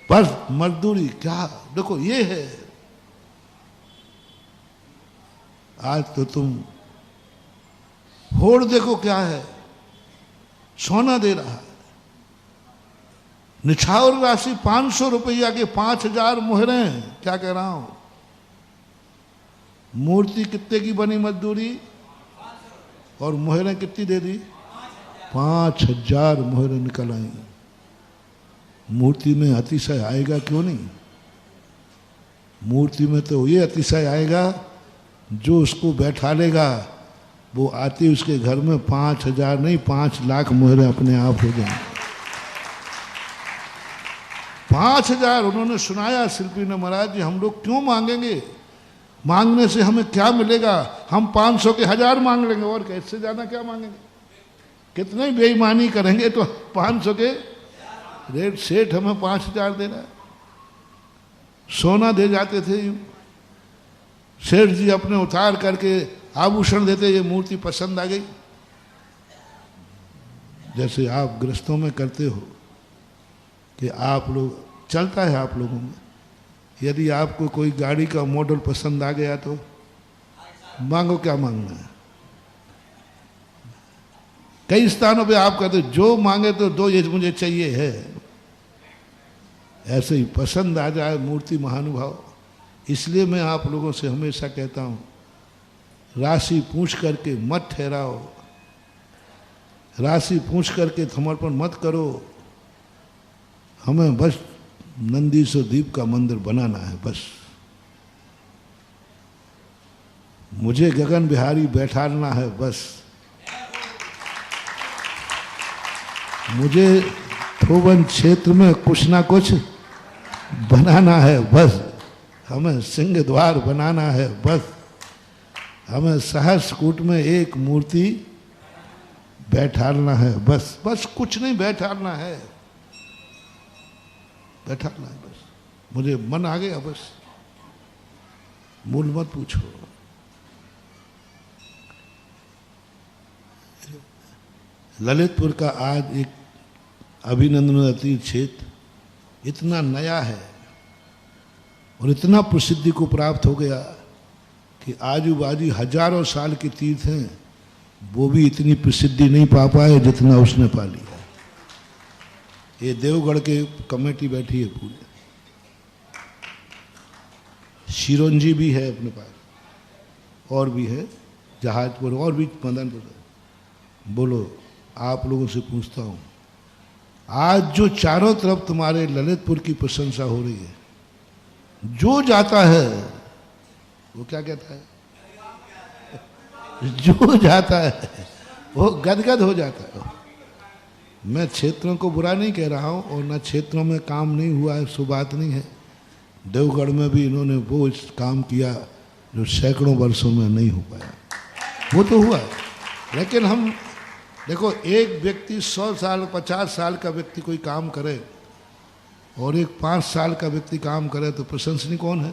बस मजदूरी, क्या देखो ये है। आज तो तुम होड़ देखो क्या है, सोना दे रहा है। निछावर राशि 500 रुपया के 5000 मोहरें। क्या कह रहा हूं? मूर्ति कितने की बनी मजदूरी, और मोहरें कितनी दे दी? 5000 मोहरें निकल आई। मूर्ति में अतिशय आएगा क्यों नहीं? मूर्ति में तो ये अतिशय आएगा जो उसको बैठा लेगा वो आती उसके घर में 5,000 नहीं 5 लाख मोहरे अपने आप हो जाएंगे। 5,000 उन्होंने सुनाया शिल्पी ने, महाराज जी हम लोग क्यों मांगेंगे, मांगने से हमें क्या मिलेगा, हम 500 के 1,000 मांग लेंगे और कैसे ज्यादा क्या मांगेंगे, कितने बेईमानी करेंगे तो 500 के रेट, सेठ हमें 5,000 दे रहा है। सोना दे जाते थे यूं, सेठ जी अपने उतार करके आभूषण देते, ये मूर्ति पसंद आ गई, जैसे आप गृहस्थों में करते हो कि आप लोग, चलता है आप लोगों में, यदि आपको कोई गाड़ी का मॉडल पसंद आ गया तो मांगो, क्या मांगना है। कई स्थानों पे आप कहते जो मांगे तो दो, ये मुझे चाहिए है। ऐसे ही पसंद आ जाए मूर्ति महानुभाव। इसलिए मैं आप लोगों से हमेशा कहता हूं, राशि पूछ करके मत ठहराओ, राशि पूछ करके समर्पण मत करो। हमें बस नंदी सो दीप का मंदिर बनाना है, बस मुझे गगन बिहारी बैठाना है, बस मुझे थोबन क्षेत्र में कुछ ना कुछ बनाना है, बस हमें सिंह द्वार बनाना है, बस हमें सहस्रकूट में एक मूर्ति बैठाना है, बस बस कुछ नहीं, बैठाना है, बैठाना है, बस मुझे मन आ गया, बस मूल मत पूछो। ललितपुर का आज एक अभिनंदन क्षेत्र इतना नया है और इतना प्रसिद्धि को प्राप्त हो गया कि आजू बाजू हजारों साल के तीर्थ हैं, वो भी इतनी प्रसिद्धि नहीं पा पाए जितना उसने पा लिया। ये देवगढ़ के कमेटी बैठी है पूरी, शिरोंजी भी है अपने पास, और भी है जहाजपुर, और भी मदनपुर। बोलो, आप लोगों से पूछता हूं, आज जो चारों तरफ तुम्हारे ललितपुर की प्रशंसा हो रही है, जो जाता है वो क्या कहता है, जो जाता है वो गदगद हो जाता है। मैं क्षेत्रों को बुरा नहीं कह रहा हूं और न क्षेत्रों में काम नहीं हुआ है, सो बात नहीं है। देवगढ़ में भी इन्होंने वो काम किया जो सैकड़ों वर्षों में नहीं हो पाया, वो तो हुआ। लेकिन हम देखो, एक व्यक्ति 100 साल 50 साल का व्यक्ति कोई काम करे और एक 5 साल का व्यक्ति काम करे तो प्रशंसनीय कौन है?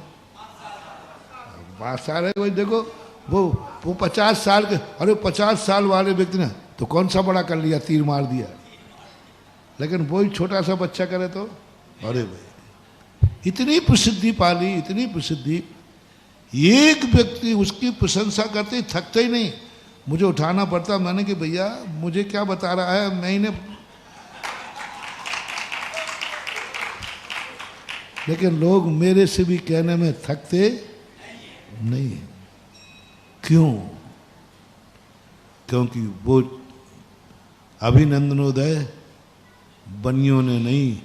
5 साल है कोई, देखो वो 50 साल के, अरे 50 साल वाले व्यक्ति ने तो कौन सा बड़ा कर लिया, तीर मार दिया। लेकिन वही छोटा सा बच्चा करे तो अरे भाई, इतनी प्रसिद्धि पाली, इतनी प्रसिद्धि, एक व्यक्ति उसकी प्रशंसा करते ही थकते ही नहीं। मुझे उठाना पड़ता, मैंने कि भैया मुझे क्या बता रहा है, मैं इन्हें, लेकिन लोग मेरे से भी कहने में थकते नहीं। क्यों? क्योंकि वो अभिनंदनोदय बनियों ने नहीं,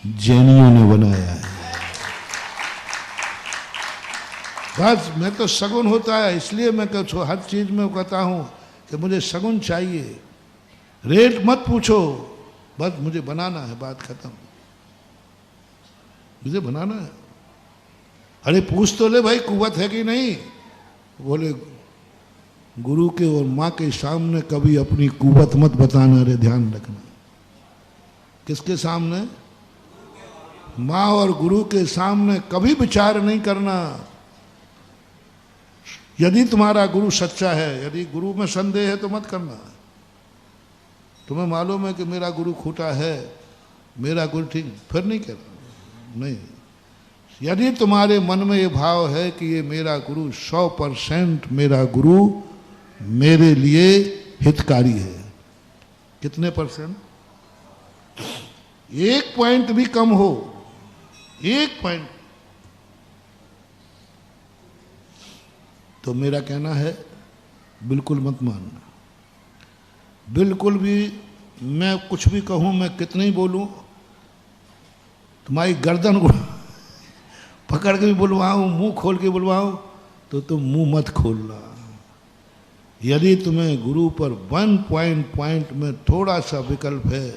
जैनियों ने बनाया है। बस मैं तो सगुन होता है, इसलिए मैं हर चीज में कहता हूं कि मुझे सगुन चाहिए। रेट मत पूछो, बस मुझे बनाना है, बात खत्म, मुझे बनाना है। अरे पूछ तो ले भाई, कुवत है कि नहीं। बोले गुरु के और माँ के सामने कभी अपनी कुवत मत बताना, रे ध्यान रखना। किसके सामने? माँ और गुरु के सामने कभी विचार नहीं करना। यदि तुम्हारा गुरु सच्चा है, यदि गुरु में संदेह है तो मत करना। तुम्हें मालूम है कि मेरा गुरु खोटा है, मेरा गुरु ठीक, फिर नहीं कहना। नहीं, यदि तुम्हारे मन में ये भाव है कि ये मेरा गुरु 100% मेरा गुरु मेरे लिए हितकारी है, कितने %? 1 पॉइंट भी कम हो, 1 पॉइंट, तो मेरा कहना है बिल्कुल मत मानना। बिल्कुल भी, मैं कुछ भी कहूं, मैं कितने ही बोलूं, तुम्हारी गर्दन को पकड़ के भी बुलवाऊं, मुंह खोल के बुलवाऊं, तो तुम मुंह मत खोलना। यदि तुम्हें गुरु पर वन पॉइंट में थोड़ा सा विकल्प है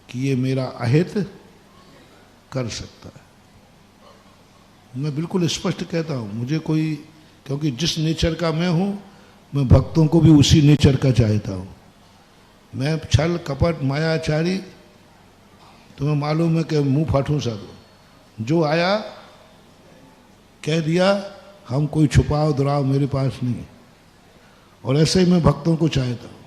कि ये मेरा अहित कर सकता है, मैं बिल्कुल स्पष्ट कहता हूँ, मुझे कोई, क्योंकि जिस नेचर का मैं हूँ, मैं भक्तों को भी उसी नेचर का चाहता हूँ। मैं छल कपट मायाचारी, तुम्हें मालूम है कि मुंह फाटूं सा दो, जो आया कह दिया, हम कोई छुपाओ दुराव मेरे पास नहीं। और ऐसे ही मैं भक्तों को चाहता हूँ,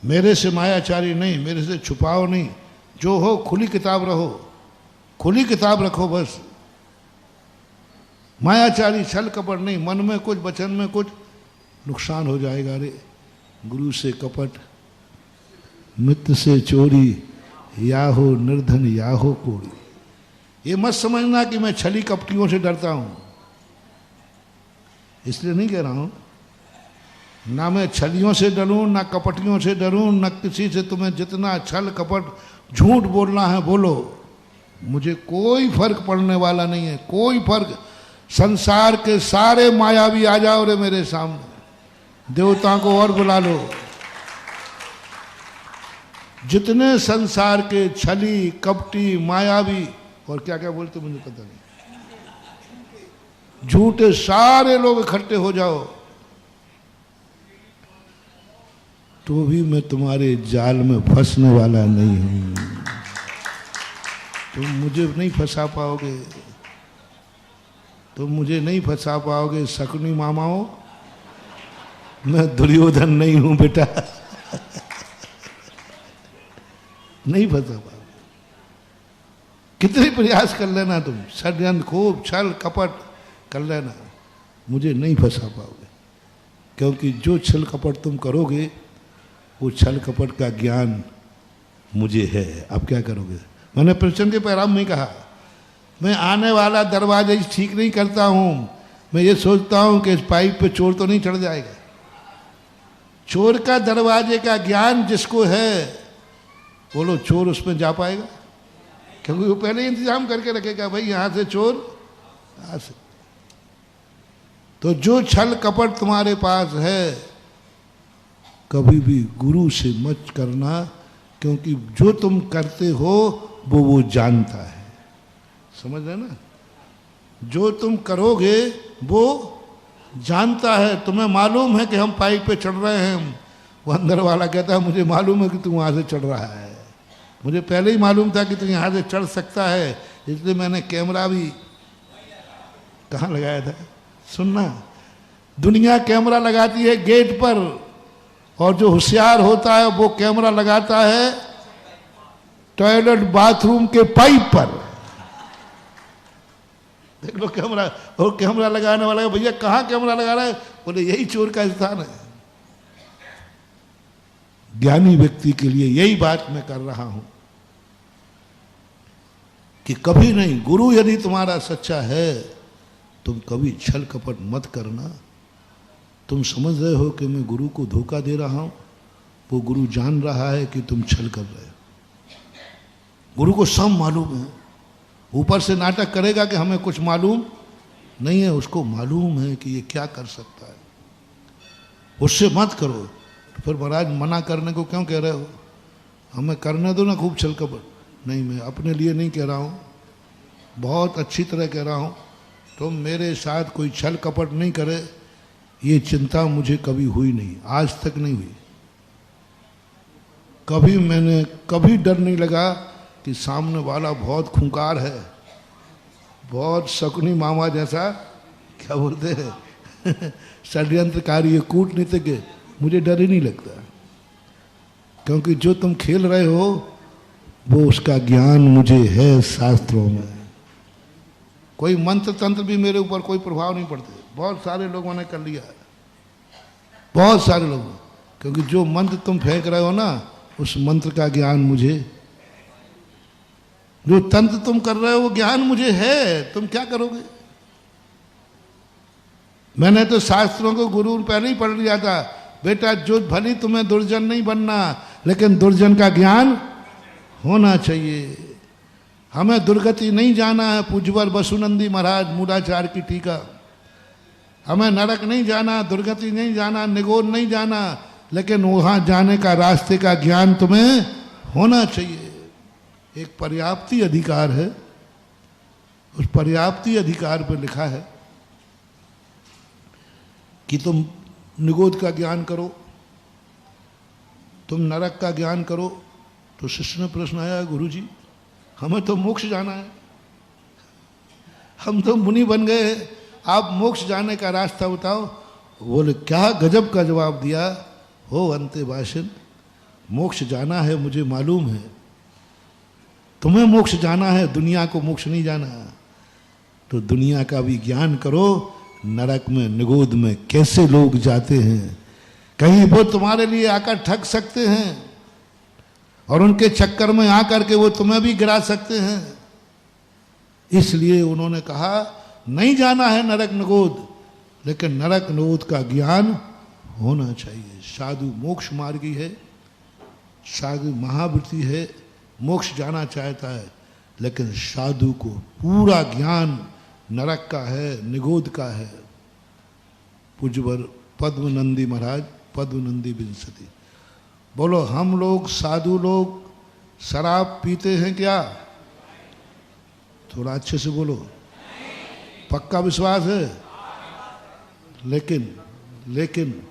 मेरे से मायाचारी नहीं, मेरे से छुपाओ नहीं, जो हो खुली किताब रहो, खुली किताब रखो बस। मायाचारी छल कपट नहीं, मन में कुछ वचन में कुछ नुकसान हो जाएगा। रे गुरु से कपट, मित्र से चोरी, या हो निर्धन या हो कोड़ी। ये मत समझना कि मैं छली कपटियों से डरता हूं, इसलिए नहीं कह रहा हूं। ना मैं छलियों से डरूं, ना कपटियों से डरूं, ना किसी से। तुम्हें जितना छल कपट झूठ बोलना है बोलो, मुझे कोई फर्क पड़ने वाला नहीं है, कोई फर्क। संसार के सारे मायावी आ जाओ रे मेरे सामने, देवताओं को और बुला लो, जितने संसार के छली कपटी मायावी और क्या क्या बोलते मुझे पता नहीं, झूठे सारे लोग इकट्ठे हो जाओ, तो भी मैं तुम्हारे जाल में फंसने वाला नहीं हूं। तुम मुझे नहीं फंसा पाओगे, तुम मुझे नहीं फंसा पाओगे शकुनी मामाओं, मैं दुर्योधन नहीं हूं बेटा। नहीं फंसा पाओगे, कितने प्रयास कर लेना तुम, षड्यंत्र खूब छल कपट कर लेना, मुझे नहीं फंसा पाओगे। क्योंकि जो छल कपट तुम करोगे, वो छल कपट का ज्ञान मुझे है। अब क्या करोगे? मैंने प्रवचन के पैराम में कहा, मैं आने वाला दरवाजा ठीक नहीं करता हूं, मैं ये सोचता हूं कि इस पाइप पे चोर तो नहीं चढ़ जाएगा। चोर का दरवाजे का ज्ञान जिसको है, बोलो चोर उसमें जा पाएगा? क्योंकि वो पहले इंतजाम करके रखेगा, भाई यहां से चोर आ सकते। तो जो छल कपट तुम्हारे पास है, कभी भी गुरु से मत करना, क्योंकि जो तुम करते हो वो जानता है। समझ रहे ना? जो तुम करोगे वो जानता है। तुम्हें मालूम है कि हम पाइप पे चढ़ रहे हैं, वो अंदर वाला कहता है मुझे मालूम है कि तू वहां से चढ़ रहा है, मुझे पहले ही मालूम था कि तू यहाँ से चढ़ सकता है, इसलिए मैंने कैमरा भी कहाँ लगाया था। सुनना, दुनिया कैमरा लगाती है गेट पर, और जो होशियार होता है वो कैमरा लगाता है टॉयलेट बाथरूम के पाइप पर। देख लो कैमरा, और कैमरा लगाने वाला है, भैया कहाँ कैमरा लगा रहा है? बोले यही चोर का स्थान है। ज्ञानी व्यक्ति के लिए यही बात मैं कर रहा हूं कि कभी नहीं, गुरु यदि तुम्हारा सच्चा है, तुम कभी छल कपट मत करना। तुम समझ रहे हो कि मैं गुरु को धोखा दे रहा हूं, वो गुरु जान रहा है कि तुम छल कर रहे हो। गुरु को सब मालूम है, ऊपर से नाटक करेगा कि हमें कुछ मालूम नहीं है, उसको मालूम है कि ये क्या कर सकता है। उससे मत करो। तो फिर महाराज मना करने को क्यों कह रहे हो? हमें करने दो ना खूब छल कपट। नहीं, मैं अपने लिए नहीं कह रहा हूँ, बहुत अच्छी तरह कह रहा हूँ, तुम मेरे साथ कोई छल कपट नहीं करे, ये चिंता मुझे कभी हुई नहीं, आज तक नहीं हुई। कभी मैंने कभी डर नहीं लगा कि सामने वाला बहुत खूंखार है, बहुत शकुनी मामा जैसा, क्या बोलते हैं षड्यंत्रकारी, कूटनीतिज्ञ, मुझे डर ही नहीं लगता। क्योंकि जो तुम खेल रहे हो वो उसका ज्ञान मुझे है शास्त्रों में। कोई मंत्र तंत्र भी मेरे ऊपर कोई प्रभाव नहीं पड़ते। बहुत सारे लोगों ने कर लिया है, बहुत सारे लोग, क्योंकि जो मंत्र तुम फेंक रहे हो ना, उस मंत्र का ज्ञान मुझे, जो तंत्र तुम कर रहे हो वो ज्ञान मुझे है। तुम क्या करोगे? मैंने तो शास्त्रों को गुरु पहले ही पढ़ लिया था, बेटा जो भली तुम्हें दुर्जन नहीं बनना, लेकिन दुर्जन का ज्ञान होना चाहिए। हमें दुर्गति नहीं जाना है। पूज्यवर वसुनंदी महाराज मूलाचार्य की टीका, हमें नरक नहीं जाना, दुर्गति नहीं जाना, निगोद नहीं जाना, लेकिन वहां जाने का रास्ते का ज्ञान तुम्हें होना चाहिए। एक पर्याप्ति अधिकार है, उस पर्याप्ति अधिकार पर लिखा है कि तुम निगोद का ज्ञान करो, तुम नरक का ज्ञान करो। तो शिष्य ने प्रश्न आया, गुरु जी हमें तो मोक्ष जाना है, हम तो मुनि बन गए, आप मोक्ष जाने का रास्ता बताओ। बोले क्या गजब का जवाब दिया हो अंतेवासिन, मोक्ष जाना है मुझे मालूम है, तुम्हें मोक्ष जाना है, दुनिया को मोक्ष नहीं जाना। तो दुनिया का भी ज्ञान करो, नरक में निगोद में कैसे लोग जाते हैं, कहीं वो तुम्हारे लिए आकर ठग सकते हैं और उनके चक्कर में आकर के वो तुम्हें भी गिरा सकते हैं। इसलिए उन्होंने कहा नहीं जाना है नरक निगोद, लेकिन नरक निगोद का ज्ञान होना चाहिए। साधु मोक्ष मार्गी है, साधु महावृत्ति है, मोक्ष जाना चाहता है, लेकिन साधु को पूरा ज्ञान नरक का है, निगोद का है। पूज्यवर पद्मनंदी महाराज, पद्मनंदी विंशति। बोलो हम लोग साधु लोग शराब पीते हैं क्या? थोड़ा अच्छे से बोलो, पक्का विश्वास है? लेकिन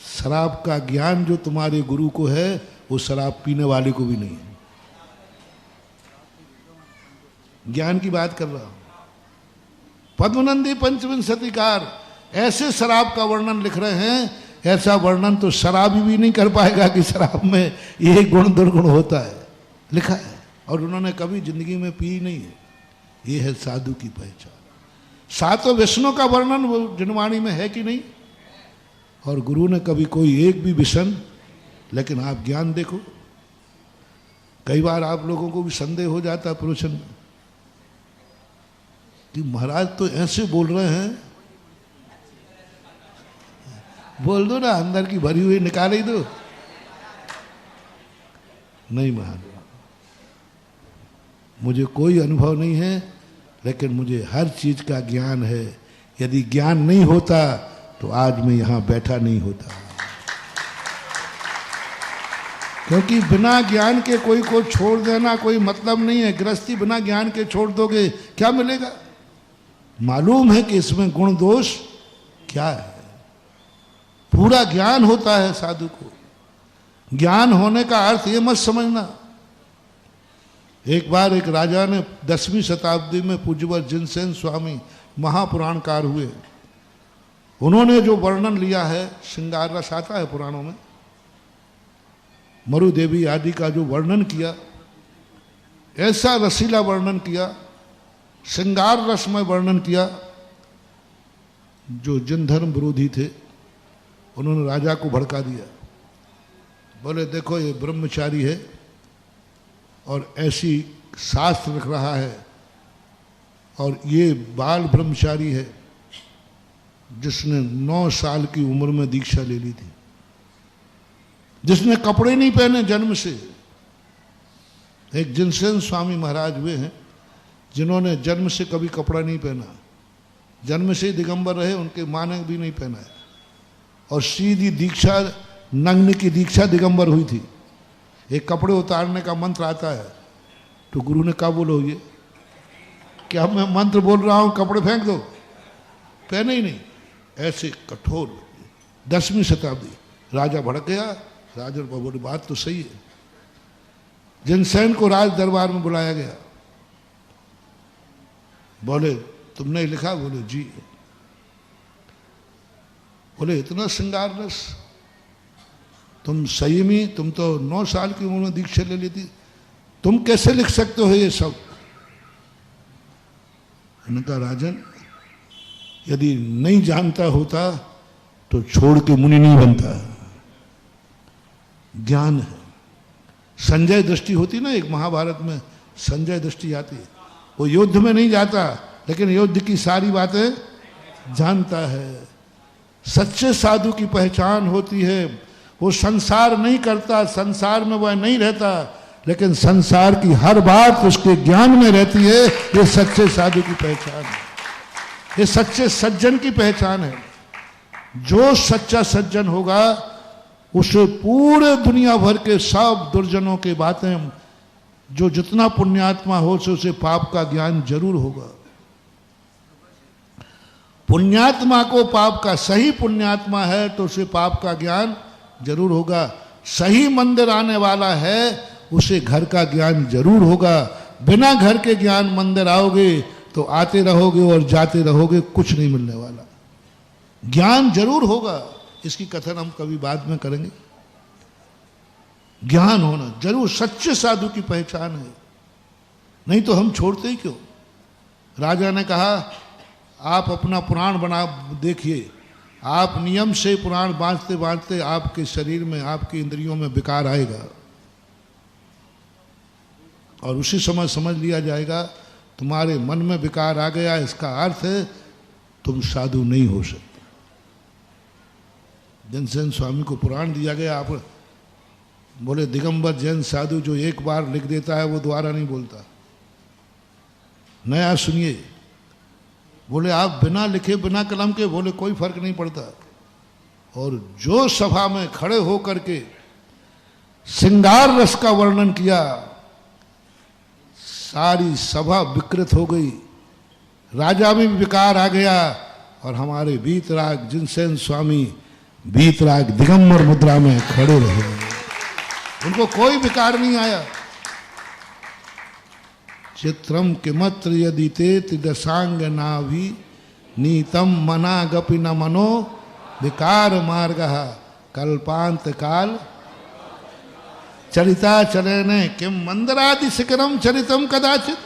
शराब का ज्ञान जो तुम्हारे गुरु को है वो शराब पीने वाले को भी नहीं है। ज्ञान की बात कर रहा हूं। पद्मनंदी पंचविंशतिकार ऐसे शराब का वर्णन लिख रहे हैं, ऐसा वर्णन तो शराबी भी नहीं कर पाएगा कि शराब में ये गुण दुर्गुण होता है, लिखा है। और उन्होंने कभी जिंदगी में पी नहीं है। ये है साधु की पहचान। सातों विष्णु का वर्णन वो जिनवाणी में है कि नहीं? और गुरु ने कभी कोई एक भी विषण, लेकिन आप ज्ञान देखो। कई बार आप लोगों को भी संदेह हो जाता है प्रवचन में कि महाराज तो ऐसे बोल रहे हैं, बोल दो ना, अंदर की भरी हुई निकाल ही दो। नहीं महाराज, मुझे कोई अनुभव नहीं है, लेकिन मुझे हर चीज का ज्ञान है। यदि ज्ञान नहीं होता तो आज मैं यहां बैठा नहीं होता। क्योंकि बिना ज्ञान के कोई को छोड़ देना कोई मतलब नहीं है। गृहस्थी बिना ज्ञान के छोड़ दोगे क्या मिलेगा? मालूम है कि इसमें गुण दोष क्या है। पूरा ज्ञान होता है साधु को। ज्ञान होने का अर्थ ये मत समझना। एक बार एक राजा ने 10वीं शताब्दी में पूज्यवर जिनसेन स्वामी महापुराणकार हुए। उन्होंने जो वर्णन लिया है, श्रृंगार रस आता है पुराणों में, मरुदेवी आदि का जो वर्णन किया, ऐसा रसीला वर्णन किया, श्रृंगार रस में वर्णन किया। जो जिन धर्म विरोधी थे उन्होंने राजा को भड़का दिया। बोले देखो ये ब्रह्मचारी है और ऐसी शास्त्र लिख रहा है, और ये बाल ब्रह्मचारी है जिसने 9 साल की उम्र में दीक्षा ले ली थी, जिसने कपड़े नहीं पहने जन्म से। एक जिनसेन स्वामी महाराज हुए हैं जिन्होंने जन्म से कभी कपड़ा नहीं पहना, जन्म से दिगंबर रहे, उनके मां ने भी नहीं पहना है, और सीधी दीक्षा, नग्न की दीक्षा दिगंबर हुई थी। एक कपड़े उतारने का मंत्र आता है तो गुरु ने कहा बोलो ये क्या मैं मंत्र बोल रहा हूं, कपड़े फेंक दो, पहने ही नहीं। ऐसे कठोर 10वीं शताब्दी। राजा भड़क गया। राजा बोले बात तो सही है। जिनसेन को राज दरबार में बुलाया गया। बोले तुमने लिखा? बोले जी। बोले इतना श्रृंगार रस, तुम संयमी, तुम तो 9 साल की उम्र में दीक्षा ले ली थी, तुम कैसे लिख सकते हो ये सब? उनका राजन यदि नहीं जानता होता तो छोड़ के मुनि नहीं बनता। ज्ञान है। संजय दृष्टि होती ना एक महाभारत में, संजय दृष्टि आती है। वो युद्ध में नहीं जाता, लेकिन युद्ध की सारी बातें जानता है। सच्चे साधु की पहचान होती है, वो संसार नहीं करता, संसार में वह नहीं रहता, लेकिन संसार की हर बात उसके ज्ञान में रहती है। ये सच्चे साधु की पहचान है। ये सच्चे सज्जन की पहचान है। जो सच्चा सज्जन होगा उसे पूरे दुनिया भर के सब दुर्जनों की बातें, जो जितना पुण्यात्मा हो उसे पाप का ज्ञान जरूर होगा। पुण्यात्मा को पाप का, सही पुण्यात्मा है तो उसे पाप का ज्ञान जरूर होगा। सही मंदिर आने वाला है उसे घर का ज्ञान जरूर होगा। बिना घर के ज्ञान मंदिर आओगे तो आते रहोगे और जाते रहोगे, कुछ नहीं मिलने वाला। ज्ञान जरूर होगा, इसकी कथन हम कभी बाद में करेंगे। ज्ञान होना जरूर सच्चे साधु की पहचान है, नहीं तो हम छोड़ते ही क्यों। राजा ने कहा आप अपना पुराण बना देखिए, आप नियम से पुराण बांधते बांधते आपके शरीर में, आपकी इंद्रियों में विकार आएगा और उसी समय समझ लिया जाएगा तुम्हारे मन में विकार आ गया, इसका अर्थ है तुम साधु नहीं हो सकते। जनसेन स्वामी को पुराण दिया गया, आप बोले दिगंबर जैन साधु जो एक बार लिख देता है वो दोबारा नहीं बोलता। नया सुनिए, बोले आप बिना लिखे बिना कलम के, बोले कोई फर्क नहीं पड़ता। और जो सभा में खड़े होकर के श्रृंगार रस का वर्णन किया, सारी सभा विकृत हो गई, राजा में भी विकार आ गया और हमारे वीतराग जिनसेन स्वामी वीतराग दिगंबर मुद्रा में खड़े रहे, उनको कोई विकार नहीं आया। चित्रम किमत्र यदि ते त्रिदशांग नाभि नीतम मना गपि न मनो विकार मार्ग कल्पांत काल चरिता चलेने किम मंदरादि शिखरम चरितम कदाचित।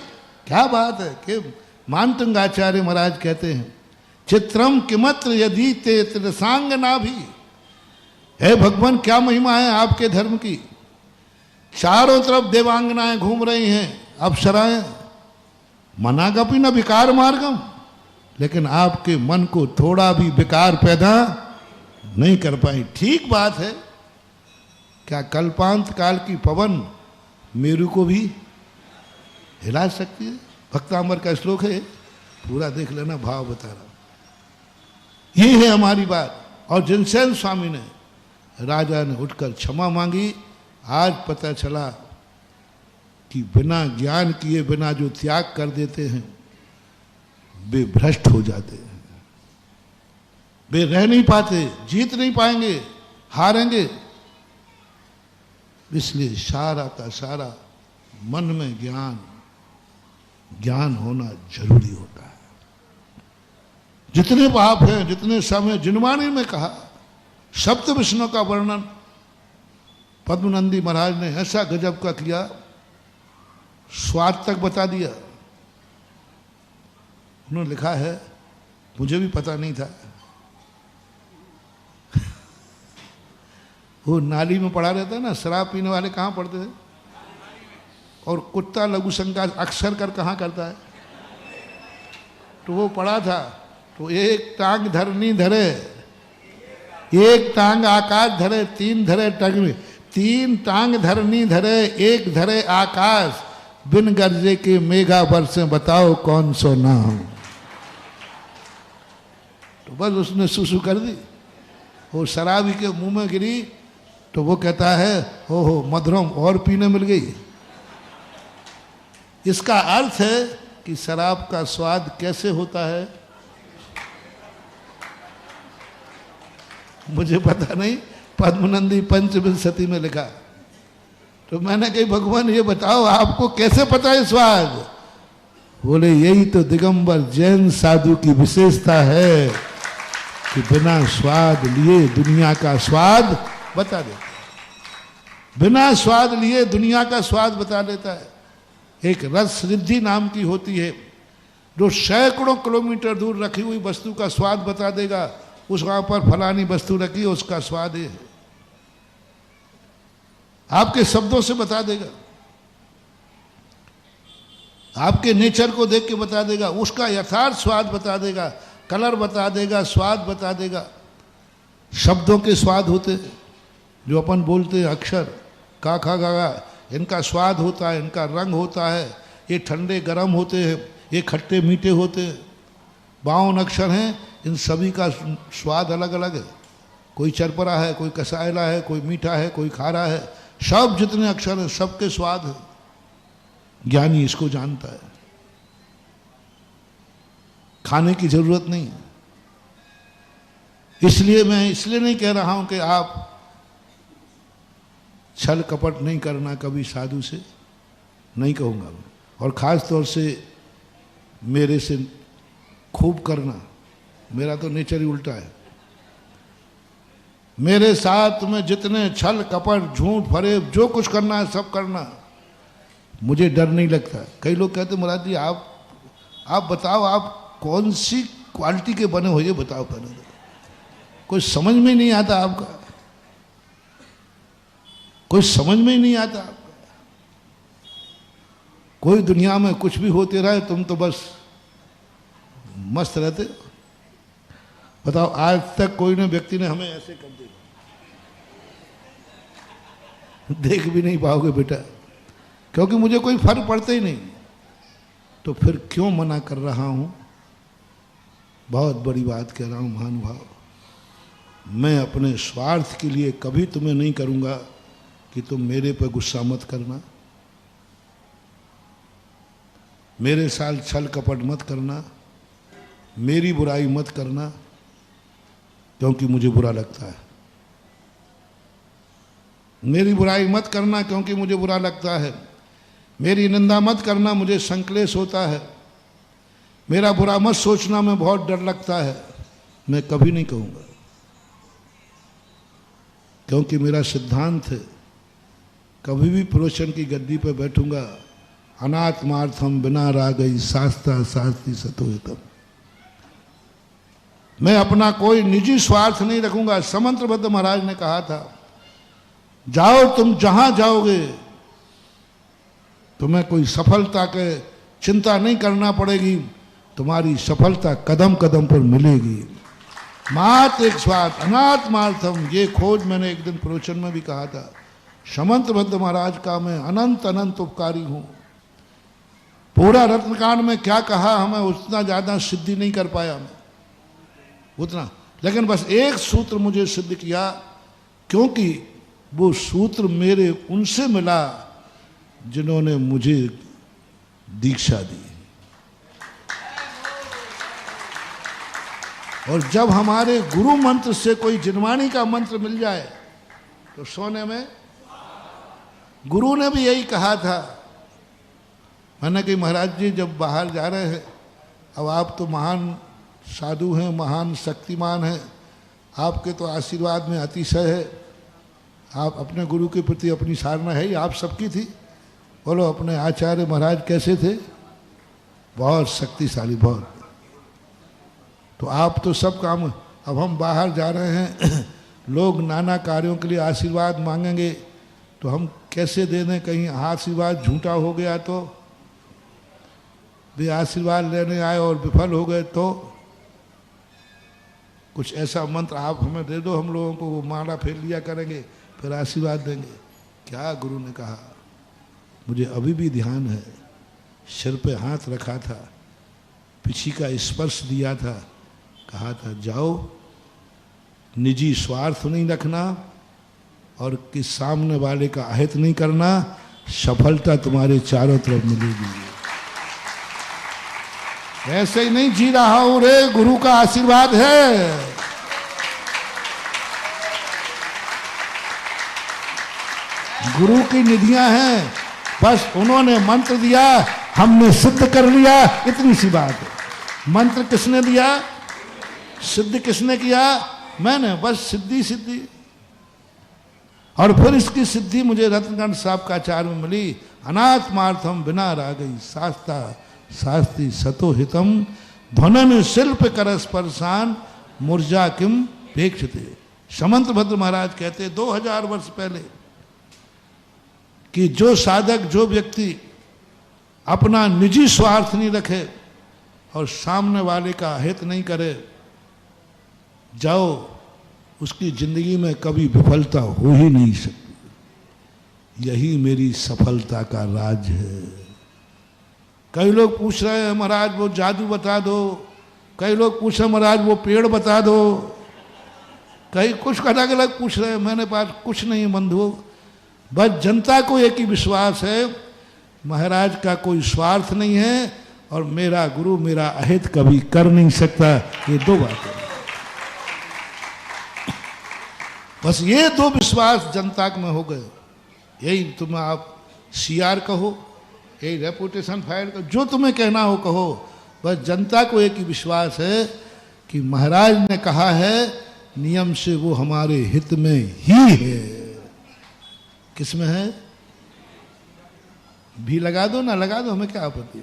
क्या बात है कि मानतुंगाचार्य महाराज कहते हैं चित्रम किमत्र यदि ते त्रिदशांग नाभि। हे भगवान क्या महिमा है आपके धर्म की, चारों तरफ देवांगनाएं घूम रही हैं, अप्सराएं, मनागपि न विकार मार्गम, लेकिन आपके मन को थोड़ा भी विकार पैदा नहीं कर पाई। ठीक बात है, क्या कल्पांत काल की पवन मेरू को भी हिला सकती है। भक्तांबर का श्लोक है, पूरा देख लेना, भाव बता रहा हूं। ये है हमारी बात। और जिनसेन स्वामी ने, राजा ने उठकर क्षमा मांगी। आज पता चला कि बिना ज्ञान किए बिना जो त्याग कर देते हैं वे भ्रष्ट हो जाते हैं, वे रह नहीं पाते, जीत नहीं पाएंगे, हारेंगे। इसलिए सारा का सारा मन में ज्ञान होना जरूरी होता है। जितने पाप हैं, जितने समय जिनवाणी में कहा, सप्त विष्णु का वर्णन पद्मनंदी महाराज ने ऐसा गजब का किया, स्वाद तक बता दिया। उन्होंने लिखा है, मुझे भी पता नहीं था, वो नाली में पड़ा रहता है ना, शराब पीने वाले कहाँ पड़ते थे, और कुत्ता लघु शंका अक्सर कर कहाँ करता है, तो वो पड़ा था। तो एक टांग धरनी धरे, एक टांग आकाश धरे, तीन धरे टंग में, तीन टांग धरनी धरे, एक धरे आकाश, बिन गर्जे के मेघा बरसे, बताओ कौन सो नाम। तो बस उसने सुसु कर दी, वो शराबी के मुंह में गिरी, तो वो कहता है हो मधुरम और पीने मिल गई। इसका अर्थ है कि शराब का स्वाद कैसे होता है मुझे पता नहीं, पद्मनंदी पंचविंशति में लिखा। तो मैंने कही भगवान ये बताओ आपको कैसे पता है स्वाद। बोले यही तो दिगंबर जैन साधु की विशेषता है कि बिना स्वाद लिए दुनिया का स्वाद बता दे, बिना स्वाद लिए दुनिया का स्वाद बता देता है। एक रस रिद्धि नाम की होती है जो सैकड़ों किलोमीटर दूर रखी हुई वस्तु का स्वाद बता देगा, उस वहां पर फलानी वस्तु रखी उसका स्वाद है, आपके शब्दों से बता देगा, आपके नेचर को देख के बता देगा, उसका यथार्थ स्वाद बता देगा, कलर बता देगा, स्वाद बता देगा। शब्दों के स्वाद होते हैं जो अपन बोलते हैं, अक्षर का खा गा, इनका स्वाद होता है, इनका रंग होता है। ये ठंडे गर्म होते हैं, ये खट्टे मीठे होते हैं। 52 अक्षर हैं, इन सभी का स्वाद अलग अलग है। कोई चरपरा है, कोई कसायला है, कोई मीठा है, कोई खारा है। सब जितने अक्षर हैं सबके स्वाद है। ज्ञानी इसको जानता है, खाने की जरूरत नहीं है। इसलिए मैं इसलिए नहीं कह रहा हूं कि आप छल कपट नहीं करना कभी साधु से, नहीं कहूंगा मैं। और ख़ास तौर से मेरे से खूब करना, मेरा तो नेचर ही उल्टा है। मेरे साथ में जितने छल कपट झूठ फरेब जो कुछ करना है सब करना, मुझे डर नहीं लगता। कई लोग कहते महाराज जी आप बताओ आप कौन सी क्वालिटी के बने हो, ये बताओ पहले। कोई समझ में नहीं आता आपका, कोई समझ में ही नहीं आता आपका। कोई दुनिया में कुछ भी होते रहे, तुम तो बस मस्त रहते हो। बताओ आज तक कोई ने व्यक्ति ने हमें ऐसे कर दिया, देख भी नहीं पाओगे बेटा, क्योंकि मुझे कोई फर्क पड़ता ही नहीं। तो फिर क्यों मना कर रहा हूं? बहुत बड़ी बात कह रहा हूं महानुभाव। मैं अपने स्वार्थ के लिए कभी तुम्हें नहीं करूंगा कि तुम मेरे पर गुस्सा मत करना, मेरे साथ छल कपट मत करना, मेरी बुराई मत करना, क्योंकि मुझे बुरा लगता है। मेरी बुराई मत करना क्योंकि मुझे बुरा लगता है। मेरी निंदा मत करना, मुझे संक्लेश होता है। मेरा बुरा मत सोचना, मैं बहुत डर लगता है। मैं कभी नहीं कहूँगा, क्योंकि मेरा सिद्धांत है, कभी भी प्रवचन की गद्दी पर बैठूंगा, अनात्मार्थम बिना रागई शास्ता शास्त्री सतोहितम। मैं अपना कोई निजी स्वार्थ नहीं रखूंगा। समंत्रबद्ध महाराज ने कहा था, जाओ तुम जहां जाओगे तुम्हें कोई सफलता के चिंता नहीं करना पड़ेगी, तुम्हारी सफलता कदम कदम पर मिलेगी। मात्र एक स्वार्थ अनात्मार्थम, ये खोज मैंने एक दिन प्रवचन में भी कहा था। समंत्रबद्ध महाराज का मैं अनंत अनंत उपकारी हूं। पूरा रत्नकांड में क्या कहा, हमें उतना ज्यादा सिद्धि नहीं कर पाया मैं उतना, लेकिन बस एक सूत्र मुझे सिद्ध किया, क्योंकि वो सूत्र मेरे उनसे मिला जिन्होंने मुझे दीक्षा दी। और जब हमारे गुरु मंत्र से कोई जिनवाणी का मंत्र मिल जाए तो सोने में, गुरु ने भी यही कहा था। मैंने कि महाराज जी जब बाहर जा रहे हैं, अब आप तो महान साधु हैं, महान शक्तिमान हैं, आपके तो आशीर्वाद में अतिशय है। आप अपने गुरु के प्रति अपनी साधना है ही, आप सबकी थी। बोलो अपने आचार्य महाराज कैसे थे? बहुत शक्तिशाली, बहुत। तो आप तो सब काम, अब हम बाहर जा रहे हैं, लोग नाना कार्यों के लिए आशीर्वाद मांगेंगे, तो हम कैसे दे दें? कहीं आशीर्वाद झूठा हो गया तो, भी आशीर्वाद लेने आए और विफल हो गए तो, कुछ ऐसा मंत्र आप हमें दे दो, हम लोगों को वो माला फेर लिया करेंगे, फिर आशीर्वाद देंगे। क्या गुरु ने कहा, मुझे अभी भी ध्यान है, सिर पे हाथ रखा था, पीछे का स्पर्श दिया था, कहा था जाओ, निजी स्वार्थ नहीं रखना और किस सामने वाले का अहित नहीं करना, सफलता तुम्हारे चारों तरफ मिलेगी। ऐसे ही नहीं जी रहा हूं रे, गुरु का आशीर्वाद है। गुरु की निधियां हैं, बस उन्होंने मंत्र दिया, हमने सिद्ध कर लिया, इतनी सी बात है। मंत्र किसने दिया, सिद्ध किसने किया? मैंने। बस सिद्धि सिद्धि। और फिर इसकी सिद्धि मुझे रत्नकांड साहब का आचार्य में मिली, अनात्मार्थम बिना रागई शास्ता शास्त्री सतो हितम ध्वनन शिल्प करस्पर्शान मूर्जा किम पेक्षते। समंत्रभद्र महाराज कहते 2000 वर्ष पहले कि जो साधक, जो व्यक्ति अपना निजी स्वार्थ नहीं रखे और सामने वाले का हित नहीं करे, जाओ उसकी जिंदगी में कभी विफलता हो ही नहीं सकती। यही मेरी सफलता का राज है। कई लोग पूछ रहे हैं महाराज वो जादू बता दो, कई लोग पूछे महाराज वो पेड़ बता दो, कई कुछ अलग अलग पूछ रहे हैं। मैंने पास कुछ नहीं है बंधुओं, बस जनता को एक ही विश्वास है, महाराज का कोई स्वार्थ नहीं है और मेरा गुरु मेरा अहित कभी कर नहीं सकता। ये दो बातें, बस ये दो विश्वास जनता में हो गए। यही तुम्हें आप सीआर कहो, यही रेपुटेशन फाइल कहो, जो तुम्हें कहना हो कहो, बस जनता को एक ही विश्वास है कि महाराज ने कहा है नियम से वो हमारे हित में ही है। किसमें है? भी लगा दो ना लगा दो, हमें क्या आपत्ति,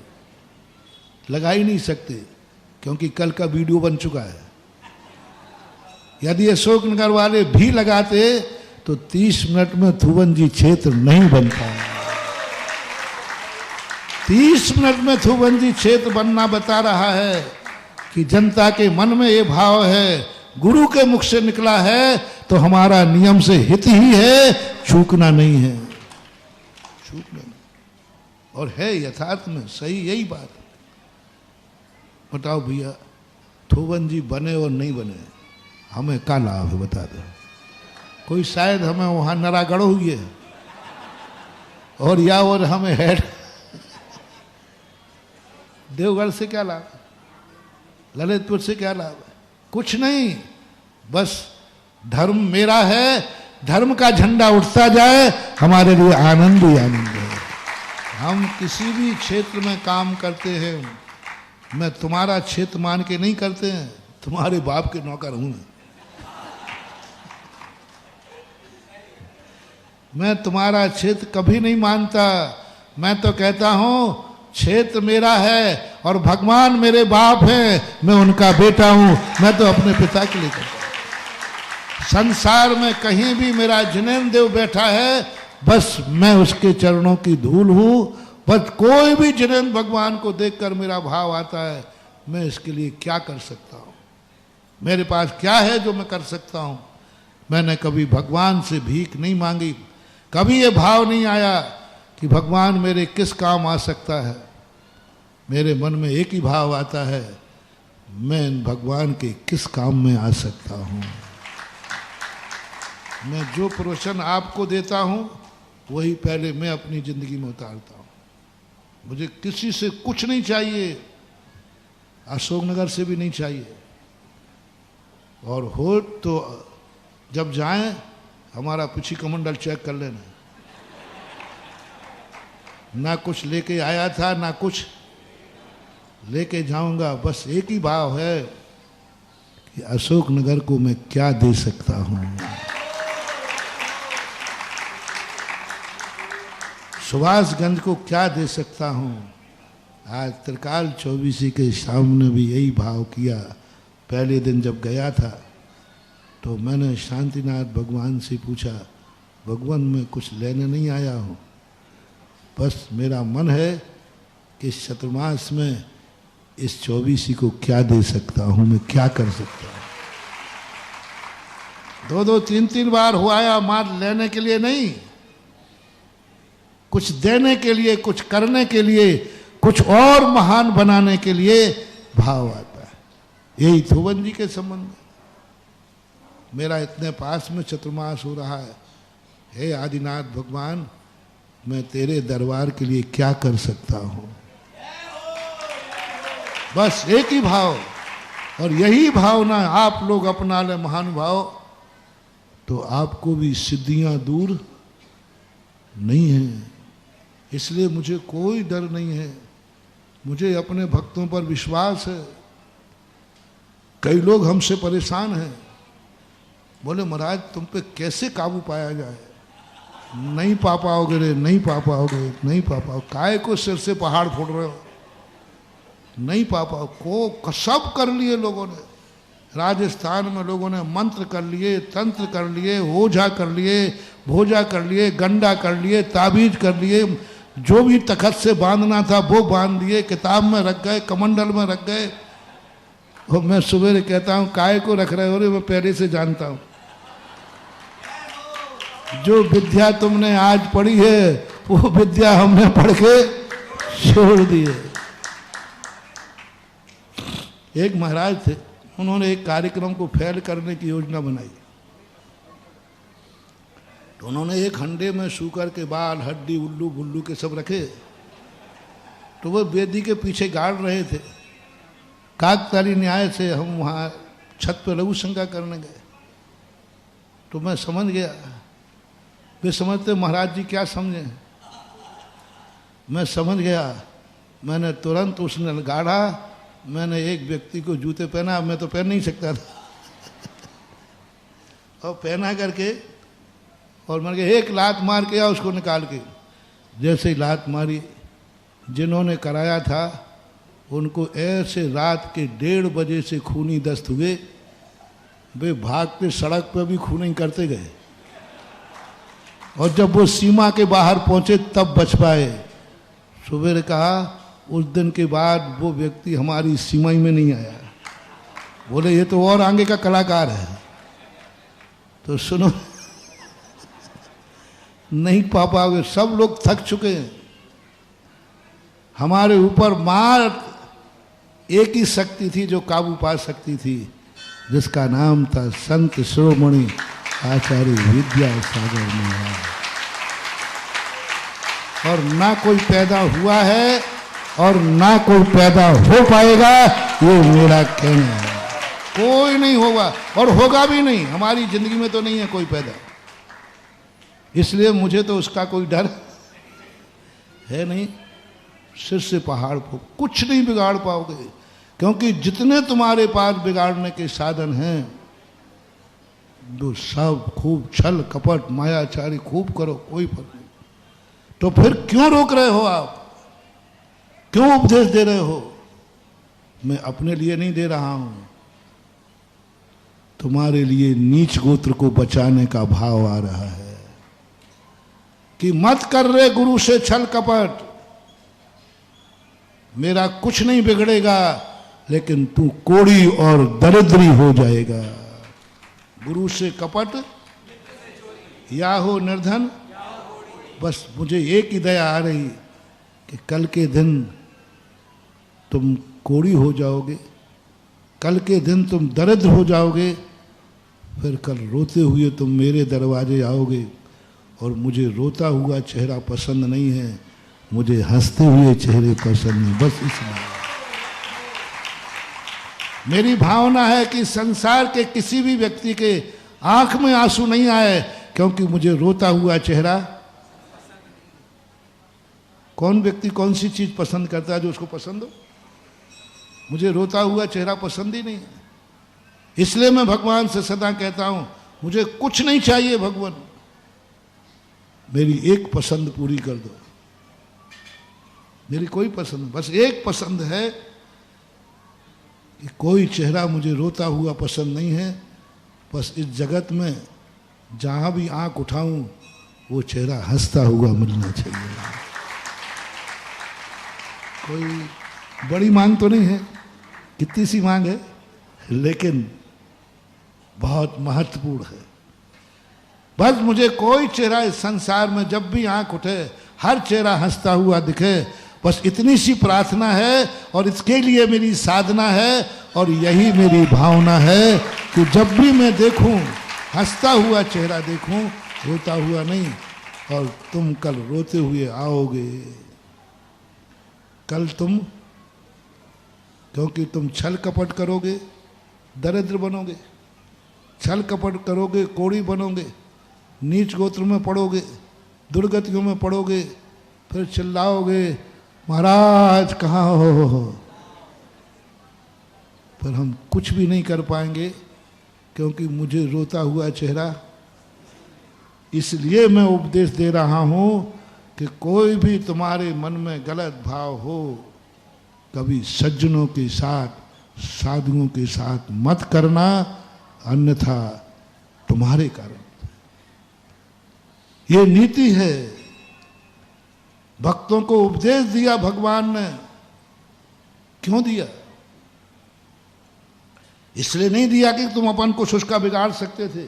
लगा ही नहीं सकते क्योंकि कल का वीडियो बन चुका है। यदि अशोकनगर वाले भी लगाते तो 30 मिनट में थुवनजी क्षेत्र नहीं बनता। 30 मिनट में थुवनजी क्षेत्र बनना बता रहा है कि जनता के मन में ये भाव है, गुरु के मुख से निकला है तो हमारा नियम से हित ही है, चूकना नहीं है, चूकना नहीं। और है यथार्थ में सही यही बात। बताओ भैया, थुवनजी बने और नहीं बने हमें क्या लाभ है बता दो। कोई शायद हमें वहां नरागढ़ हुई है और या और हमें हेड देवगढ़ से क्या लाभ, ललितपुर से क्या लाभ है? कुछ नहीं, बस धर्म मेरा है, धर्म का झंडा उठता जाए, हमारे लिए आनंद ही आनंद है। हम किसी भी क्षेत्र में काम करते हैं, मैं तुम्हारा क्षेत्र मान के नहीं करते हैं, तुम्हारे बाप के नौकर हूं मैं तुम्हारा क्षेत्र कभी नहीं मानता। मैं तो कहता हूं क्षेत्र मेरा है और भगवान मेरे बाप हैं, मैं उनका बेटा हूं, मैं तो अपने पिता के लिए करता हूं। संसार में कहीं भी मेरा जिनेन्द्र देव बैठा है, बस मैं उसके चरणों की धूल हूं। बस कोई भी जिनेन्द्र भगवान को देखकर मेरा भाव आता है, मैं इसके लिए क्या कर सकता हूं, मेरे पास क्या है जो मैं कर सकता हूं। मैंने कभी भगवान से भीख नहीं मांगी, कभी ये भाव नहीं आया कि भगवान मेरे किस काम आ सकता है। मेरे मन में एक ही भाव आता है, मैं भगवान के किस काम में आ सकता हूं। मैं जो प्रवचन आपको देता हूं वही पहले मैं अपनी जिंदगी में उतारता हूं। मुझे किसी से कुछ नहीं चाहिए, अशोकनगर से भी नहीं चाहिए। और हो तो जब जाएं हमारा पिछी कमंडल चेक कर लेना, ना कुछ लेके आया था ना कुछ लेके जाऊंगा। बस एक ही भाव है कि अशोकनगर को मैं क्या दे सकता हूं। सुभाषगंज को क्या दे सकता हूं। आज त्रिकाल चौबीसी के सामने भी यही भाव किया। पहले दिन जब गया था तो मैंने शांतिनाथ भगवान से पूछा, भगवान मैं कुछ लेने नहीं आया हूँ, बस मेरा मन है कि इस चतुर्मास में इस चौबीसी को क्या दे सकता हूँ, मैं क्या कर सकता हूँ। 2-2 3-3 बार हुआ आया, मार लेने के लिए नहीं, कुछ देने के लिए, कुछ करने के लिए, कुछ और महान बनाने के लिए भाव आता है। यही थुवन जी के संबंध में मेरा इतने पास में चतुर्मास हो रहा है। हे आदिनाथ भगवान, मैं तेरे दरबार के लिए क्या कर सकता हूँ। बस एक ही भाव, और यही भावना आप लोग अपना ले महानुभाव, तो आपको भी सिद्धियां दूर नहीं है। इसलिए मुझे कोई डर नहीं है, मुझे अपने भक्तों पर विश्वास है। कई लोग हमसे परेशान हैं, बोले महाराज तुम पे कैसे काबू पाया जाए। नहीं पा पाओगे रे, नहीं पा पाओगे, नहीं पा पाओ। काय को सिर से पहाड़ फोड़ रहे हो, नहीं पा पाओ। को सब कर लिए लोगों ने, राजस्थान में लोगों ने मंत्र कर लिए, तंत्र कर लिए, ओझा कर लिए, भोजा कर लिए, गंडा कर लिए, ताबीज कर लिए, जो भी तखत से बांधना था वो बांध दिए, किताब में रख गए, कमंडल में रख गए। और मैं सुबह कहता हूँ काय को रख रहे हो रे, मैं पहले से जानता हूँ। जो विद्या तुमने आज पढ़ी है वो विद्या हमने पढ़ के छोड़ दी है। एक महाराज थे, उन्होंने एक कार्यक्रम को फेल करने की योजना बनाई। तो उन्होंने एक हंडे में सूकर के बाल, हड्डी, उल्लू बुल्लू के सब रखे। तो वो वेदी के पीछे गाड़ रहे थे। काकताली न्याय से हम वहाँ छत पर लघु शंका करने गए। तो मैं समझ गया, वे समझते महाराज जी क्या समझे। मैं समझ गया, मैंने तुरंत उसने गाड़ा, मैंने एक व्यक्ति को जूते पहना, मैं तो पहन नहीं सकता था और पहना करके और मैंने एक लात मार के या उसको निकाल के। जैसे ही लात मारी, जिन्होंने कराया था उनको ऐसे रात के 1:30 बजे से खूनी दस्त हुए, वे भागते सड़क पर भी खूनी करते गए और जब वो सीमा के बाहर पहुंचे तब बच पाए। सुबह ने कहा उस दिन के बाद वो व्यक्ति हमारी सीमा में नहीं आया। बोले ये तो और आगे का कलाकार है। तो सुनो, नहीं पा पाओगे, सब लोग थक चुके हैं। हमारे ऊपर मार एक ही शक्ति थी जो काबू पा सकती थी, जिसका नाम था संत शिरोमणि आचार्य विद्यासागर महाराज। और ना कोई पैदा हुआ है और ना कोई पैदा हो पाएगा, ये मेरा कहना है। कोई नहीं होगा और होगा भी नहीं, हमारी जिंदगी में तो नहीं है कोई पैदा। इसलिए मुझे तो उसका कोई डर है नहीं। सिर से पहाड़ को कुछ नहीं बिगाड़ पाओगे, क्योंकि जितने तुम्हारे पास बिगाड़ने के साधन हैं वो सब खूब छल कपट मायाचारी खूब करो, कोई फर्क नहीं। तो फिर क्यों रोक रहे हो आप, क्यों उपदेश दे रहे हो? मैं अपने लिए नहीं दे रहा हूं, तुम्हारे लिए नीच गोत्र को बचाने का भाव आ रहा है कि मत कर रहे गुरु से छल कपट। मेरा कुछ नहीं बिगड़ेगा, लेकिन तू कोड़ी और दरिद्री हो जाएगा। गुरु से कपट या हो निर्धन। बस मुझे एक ही दया आ रही कि कल के दिन तुम कोड़ी हो जाओगे, कल के दिन तुम दरिद्र हो जाओगे, फिर कल रोते हुए तुम मेरे दरवाजे आओगे और मुझे रोता हुआ चेहरा पसंद नहीं है, मुझे हंसते हुए चेहरे पसंद है। बस इसलिए मेरी भावना है कि संसार के किसी भी व्यक्ति के आंख में आंसू नहीं आए, क्योंकि मुझे रोता हुआ चेहरा। कौन व्यक्ति कौन सी चीज पसंद करता है जो उसको पसंद हो? मुझे रोता हुआ चेहरा पसंद ही नहीं है। इसलिए मैं भगवान से सदा कहता हूं, मुझे कुछ नहीं चाहिए भगवान, मेरी एक पसंद पूरी कर दो। मेरी कोई पसंद, बस एक पसंद है कि कोई चेहरा मुझे रोता हुआ पसंद नहीं है। बस इस जगत में जहां भी आंख उठाऊं वो चेहरा हंसता हुआ मिलना चाहिए। कोई बड़ी मांग तो नहीं है, कितनी सी मांग है, लेकिन बहुत महत्वपूर्ण है। बस मुझे कोई चेहरा इस संसार में जब भी आंख उठे हर चेहरा हंसता हुआ दिखे, बस इतनी सी प्रार्थना है और इसके लिए मेरी साधना है और यही मेरी भावना है कि जब भी मैं देखूं हंसता हुआ चेहरा देखूं, रोता हुआ नहीं। और तुम कल रोते हुए आओगे, कल तुम, क्योंकि तुम छल कपट करोगे दरिद्र बनोगे, छल कपट करोगे कोड़ी बनोगे, नीच गोत्र में पड़ोगे, दुर्गतियों में पड़ोगे, फिर चिल्लाओगे महाराज कहाँ हो। पर हम कुछ भी नहीं कर पाएंगे, क्योंकि मुझे रोता हुआ चेहरा। इसलिए मैं उपदेश दे रहा हूं कि कोई भी तुम्हारे मन में गलत भाव हो, कभी सज्जनों के साथ साधुओं के साथ मत करना, अन्यथा तुम्हारे कारण। ये नीति है। भक्तों को उपदेश दिया भगवान ने, क्यों दिया? इसलिए नहीं दिया कि तुम अपन कुछ उसका बिगाड़ सकते थे,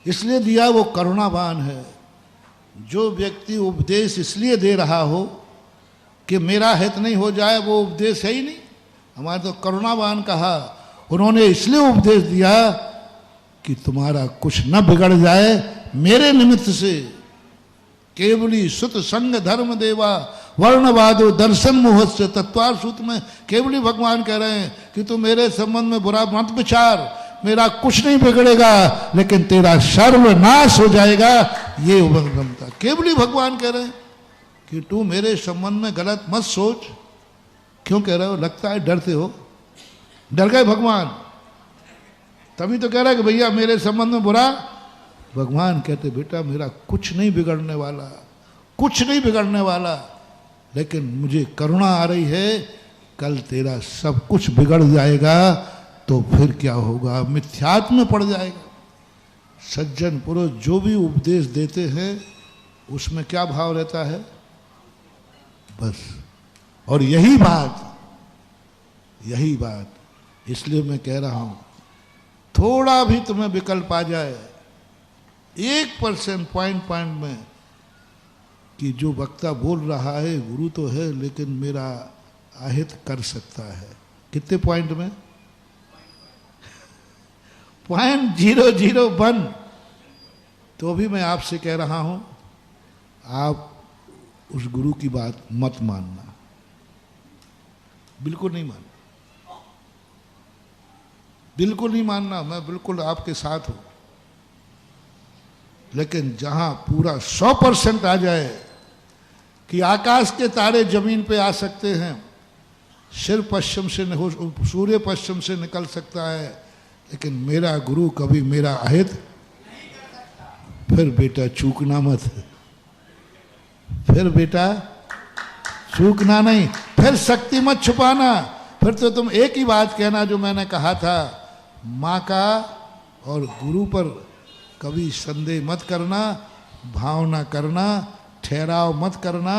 इसलिए दिया वो करुणावान है। जो व्यक्ति उपदेश इसलिए दे रहा हो कि मेरा हित नहीं हो जाए, वो उपदेश है ही नहीं। हमारे तो करुणावान कहा, उन्होंने इसलिए उपदेश दिया कि तुम्हारा कुछ न बिगड़ जाए मेरे निमित्त से। केवली सुत संग धर्म देवा वर्णवादो दर्शन मोहस्य तत्वार सूत्र में केवली भगवान कह रहे हैं कि तू मेरे संबंध में बुरा मत विचार, मेरा कुछ नहीं बिगड़ेगा लेकिन तेरा सर्वनाश हो जाएगा, ये उभमता। केवली भगवान कह रहे हैं कि तू मेरे संबंध में गलत मत सोच। क्यों कह रहे हो? लगता है डरते हो। डर गए भगवान, तभी तो कह रहा है कि भैया मेरे संबंध में बुरा। भगवान कहते बेटा मेरा कुछ नहीं बिगड़ने वाला, कुछ नहीं बिगड़ने वाला, लेकिन मुझे करुणा आ रही है, कल तेरा सब कुछ बिगड़ जाएगा तो फिर क्या होगा? मिथ्यात्व में पड़ जाएगा। सज्जन पुरुष जो भी उपदेश देते हैं उसमें क्या भाव रहता है? बस। और यही बात इसलिए मैं कह रहा हूं, थोड़ा भी तुम्हें विकल्प आ जाए 1% पॉइंट में कि जो वक्ता बोल रहा है गुरु तो है लेकिन मेरा अहित कर सकता है, कितने पॉइंट में? 0.001, तो भी मैं आपसे कह रहा हूं आप उस गुरु की बात मत मानना, बिल्कुल नहीं मानना, बिल्कुल नहीं मानना। मैं बिल्कुल आपके साथ हूं, लेकिन जहां पूरा 100% आ जाए कि आकाश के तारे जमीन पे आ सकते हैं, सिर पश्चिम से सूर्य पश्चिम से निकल सकता है, लेकिन मेरा गुरु कभी मेरा अहित। फिर बेटा चूकना मत, फिर बेटा चूकना नहीं, फिर शक्ति मत छुपाना। फिर तो तुम एक ही बात कहना जो मैंने कहा था, माँ का और गुरु पर कभी संदेह मत करना, भावना करना, ठहराव मत करना,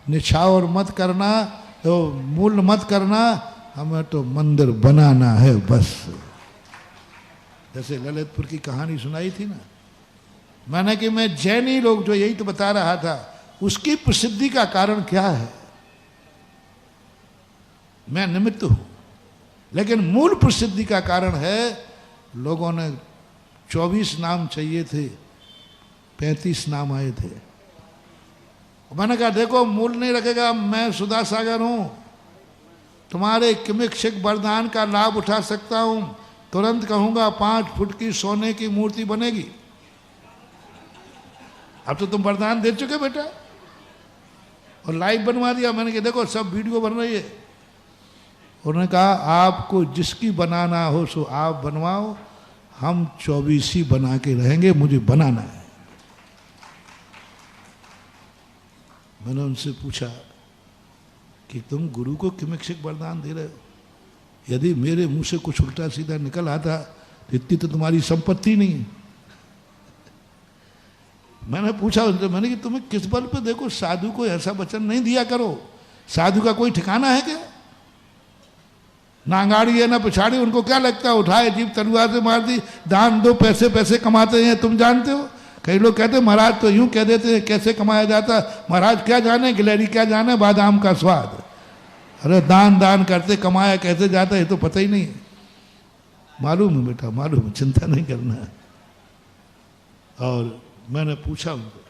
निछावर मत करना, तो मूल मत करना, हमें तो मंदिर बनाना है बस। जैसे ललितपुर की कहानी सुनाई थी ना मैंने कि मैं जैनी लोग जो यही तो बता रहा था, उसकी प्रसिद्धि का कारण क्या है? मैं निमित्त हूं, लेकिन मूल प्रसिद्धि का कारण है लोगों ने 24 नाम चाहिए थे, 35 नाम आए थे। मैंने कहा देखो मूल नहीं रखेगा, मैं सुधा सागर हूं, तुम्हारे किमिक्षिक वरदान का लाभ उठा सकता हूं, तुरंत कहूंगा 5 फुट की सोने की मूर्ति बनेगी। अब तो तुम वरदान दे चुके बेटा, और लाइव बनवा दिया। मैंने कहा देखो सब वीडियो बन रही है। उन्होंने कहा आपको जिसकी बनाना हो सो आप बनवाओ, हम 24 ही बना के रहेंगे, मुझे बनाना है। मैंने उनसे पूछा कि तुम गुरु को किमिक्षिक वरदान दे रहे हो, यदि मेरे मुंह से कुछ उल्टा सीधा निकल आता तो इतनी तो तुम्हारी संपत्ति नहीं है। मैंने पूछा उनसे, मैंने कि तुम्हें किस बल पे? देखो साधु को ऐसा वचन नहीं दिया करो, साधु का कोई ठिकाना है क्या? ना आंगाड़ी है ना पिछाड़ी, उनको क्या लगता है उठाए जीभ तलवार से मार दी, दान दो, पैसे पैसे कमाते हैं, तुम जानते हो। कई लोग कहते हैं महाराज तो यूं कह देते हैं कैसे कमाया जाता, महाराज क्या जाने, गिलहरी क्या जाने बादाम का स्वाद। अरे दान दान करते कमाया कैसे जाता है तो पता ही नहीं है। मालूम है बेटा, मालूम है, चिंता नहीं करना है। और मैंने पूछा उनको,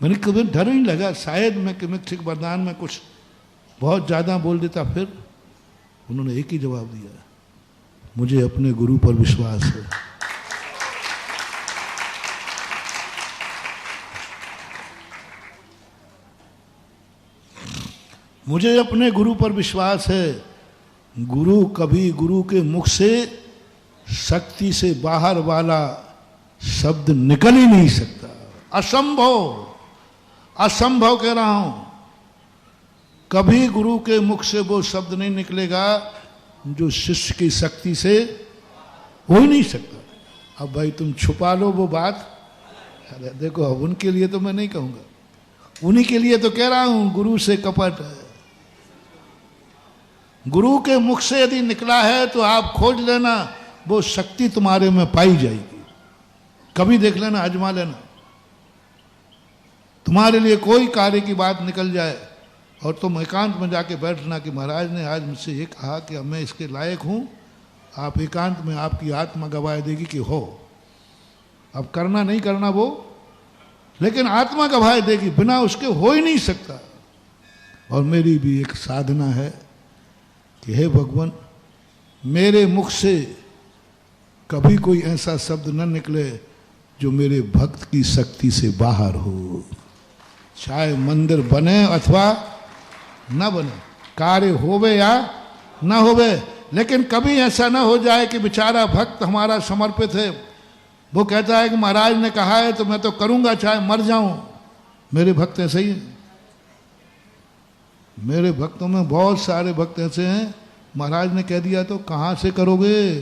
मैंने कभी डर नहीं लगा शायद मैं किमिक्षिक वरदान में कुछ बहुत ज़्यादा बोल देता। फिर उन्होंने एक ही जवाब दिया, मुझे अपने गुरु पर विश्वास है। मुझे अपने गुरु पर विश्वास है। गुरु कभी गुरु के मुख से शक्ति से बाहर वाला शब्द निकल ही नहीं सकता। असंभव, असंभव कह रहा हूं, कभी गुरु के मुख से वो शब्द नहीं निकलेगा जो शिष्य की शक्ति से हो ही नहीं सकता। अब भाई तुम छुपा लो वो बात, अरे देखो अब उनके लिए तो मैं नहीं कहूंगा, उन्हीं के लिए तो कह रहा हूं, गुरु से कपट है। गुरु के मुख से यदि निकला है तो आप खोज लेना, वो शक्ति तुम्हारे में पाई जाएगी। कभी देख लेना, आजमा लेना, तुम्हारे लिए कोई कार्य की बात निकल जाए और तुम एकांत में जाके बैठना कि महाराज ने आज मुझसे ये कहा कि अब मैं इसके लायक हूँ, आप एकांत में आपकी आत्मा गवाह देगी कि हो। अब करना नहीं करना वो, लेकिन आत्मा गवाह देगी, बिना उसके हो ही नहीं सकता। और मेरी भी एक साधना है कि हे भगवान, मेरे मुख से कभी कोई ऐसा शब्द न निकले जो मेरे भक्त की शक्ति से बाहर हो। चाहे मंदिर बने अथवा न बने, कार्य होवे या न होवे, लेकिन कभी ऐसा न हो जाए कि बेचारा भक्त हमारा समर्पित है, वो कहता है कि महाराज ने कहा है तो मैं तो करूंगा चाहे मर जाऊं। मेरे भक्त ऐसे ही हैं। मेरे भक्तों में बहुत सारे भक्त ऐसे हैं, महाराज ने कह दिया तो कहाँ से करोगे,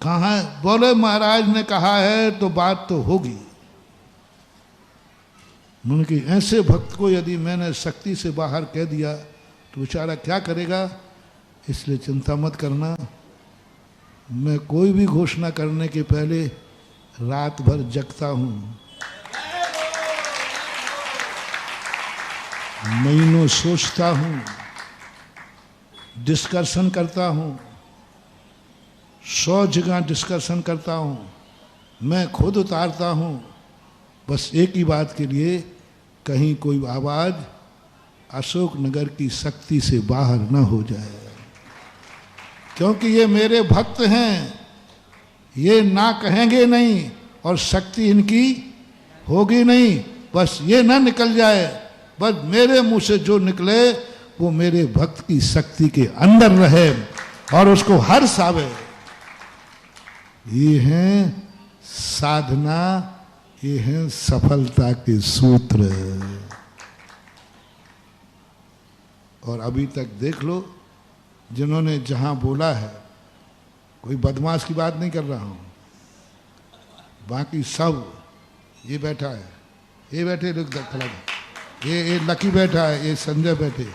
कहाँ, बोले महाराज ने कहा है तो बात तो होगी। उनके ऐसे भक्त को यदि मैंने शक्ति से बाहर कह दिया तो बेचारा क्या करेगा। इसलिए चिंता मत करना, मैं कोई भी घोषणा करने के पहले रात भर जगता हूं, महीनों सोचता हूं, डिस्कशन करता हूं, 100 जगह डिस्कशन करता हूं, मैं खुद उतारता हूं, बस एक ही बात के लिए, कहीं कोई आवाज अशोक नगर की शक्ति से बाहर न हो जाए। क्योंकि ये मेरे भक्त हैं, ये ना कहेंगे नहीं और शक्ति इनकी होगी नहीं, बस ये ना निकल जाए, बस मेरे मुंह से जो निकले वो मेरे भक्त की शक्ति के अंदर रहे और उसको हर्ष आवे। ये है साधना, ये है सफलता के सूत्र। और अभी तक देख लो, जिन्होंने जहां बोला है, कोई बदमाश की बात नहीं कर रहा हूं, बाकी सब, ये बैठा है, ये बैठे लोग, ये लकी बैठा है, ये संजय बैठे,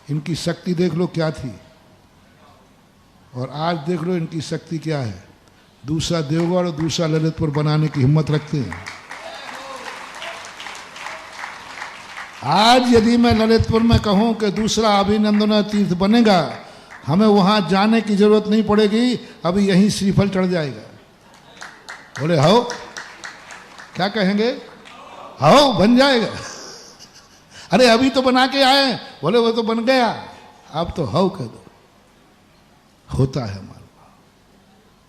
इनकी शक्ति देख लो क्या थी और आज देख लो इनकी शक्ति क्या है। दूसरा देवगढ़ और दूसरा ललितपुर बनाने की हिम्मत रखते हैं। आज यदि मैं ललितपुर में कहूं कि दूसरा अभिनंदन तीर्थ बनेगा, हमें वहां जाने की जरूरत नहीं पड़ेगी, अभी यहीं श्रीफल चढ़ जाएगा। बोले हो, क्या कहेंगे, हो बन जाएगा। अरे अभी तो बना के आए, बोले वो तो बन गया, अब तो हो कह दो। होता है हमारा।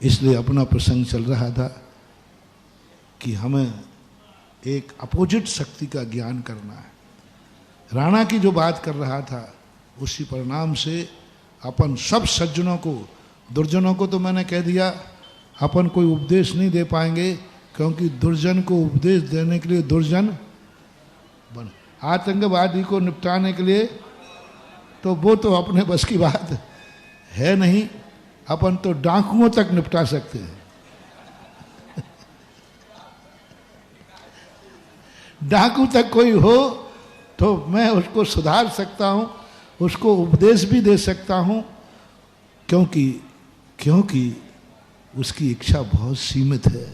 इसलिए अपना प्रसंग चल रहा था कि हमें एक अपोजिट शक्ति का ज्ञान करना है। राणा की जो बात कर रहा था, उसी परिणाम से अपन सब सज्जनों को, दुर्जनों को तो मैंने कह दिया, अपन कोई उपदेश नहीं दे पाएंगे, क्योंकि दुर्जन को उपदेश देने के लिए दुर्जन बन, आतंकवादी को निपटाने के लिए तो वो तो अपने बस की बात है नहीं। अपन तो डाकुओं तक निपटा सकते हैं। डाकू तक कोई हो तो मैं उसको सुधार सकता हूं, उसको उपदेश भी दे सकता हूं, क्योंकि उसकी इच्छा बहुत सीमित है।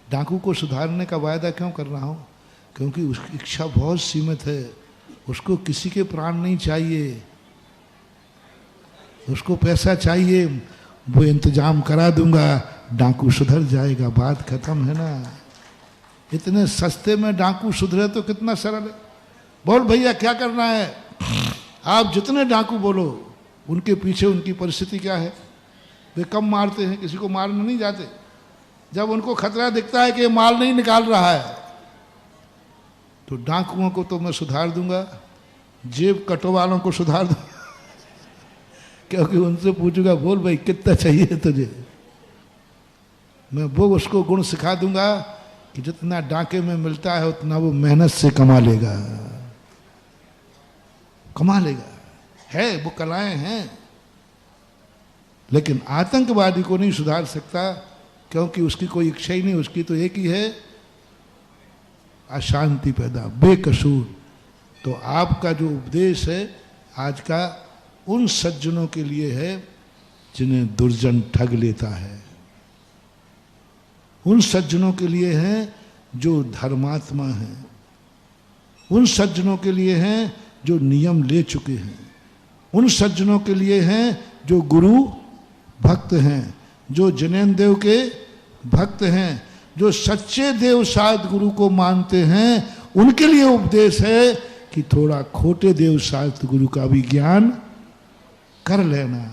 डाकू को सुधारने का वायदा क्यों कर रहा हूं? क्योंकि उसकी इच्छा बहुत सीमित है, उसको किसी के प्राण नहीं चाहिए, उसको पैसा चाहिए, वो इंतजाम करा दूंगा, डाकू सुधर जाएगा, बात खत्म है ना। इतने सस्ते में डाकू सुधरे तो कितना सरल है। बोल भैया क्या करना है, आप जितने डाकू बोलो, उनके पीछे उनकी परिस्थिति क्या है। वे कम मारते हैं, किसी को मारने नहीं जाते। जब उनको खतरा दिखता है कि ये माल नहीं निकाल रहा है, तो डाकुओं को तो मैं सुधार दूंगा, जेब कटो वालों को सुधार दूंगा। क्योंकि उनसे पूछूंगा, बोल भाई कितना चाहिए तुझे, मैं वो उसको गुण सिखा दूंगा कि जितना डाके में मिलता है उतना वो मेहनत से कमा लेगा, कमा लेगा। है वो कलाएं हैं, लेकिन आतंकवादी को नहीं सुधार सकता, क्योंकि उसकी कोई इच्छा ही नहीं, उसकी तो एक ही है, अशांति पैदा, बेकसूर। तो आपका जो उपदेश है आज का, उन सज्जनों के लिए है जिन्हें दुर्जन ठग लेता है, उन सज्जनों के लिए है जो धर्मात्मा है, उन सज्जनों के लिए हैं जो नियम ले चुके हैं, उन सज्जनों के लिए हैं जो गुरु भक्त हैं, जो जैन देव के भक्त हैं, जो सच्चे देव साध गुरु को मानते हैं। उनके लिए उपदेश है कि थोड़ा खोटे देव साध गुरु का भी ज्ञान कर लेना।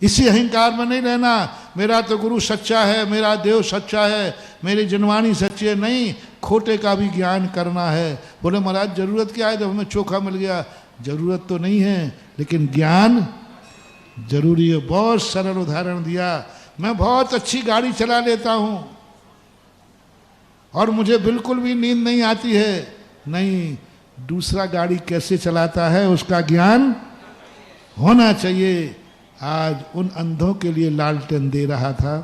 इसी अहंकार में नहीं रहना, मेरा तो गुरु सच्चा है, मेरा देव सच्चा है, मेरी जनवाणी सच्ची है। नहीं, खोटे का भी ज्ञान करना है। बोले महाराज जरूरत क्या है जब हमें चोखा मिल गया? जरूरत तो नहीं है, लेकिन ज्ञान जरूरी है। बहुत सरल उदाहरण दिया। मैं बहुत अच्छी गाड़ी चला लेता हूं और मुझे बिल्कुल भी नींद नहीं आती है। नहीं, दूसरा गाड़ी कैसे चलाता है उसका ज्ञान होना चाहिए। आज उन अंधों के लिए लालटेन दे रहा था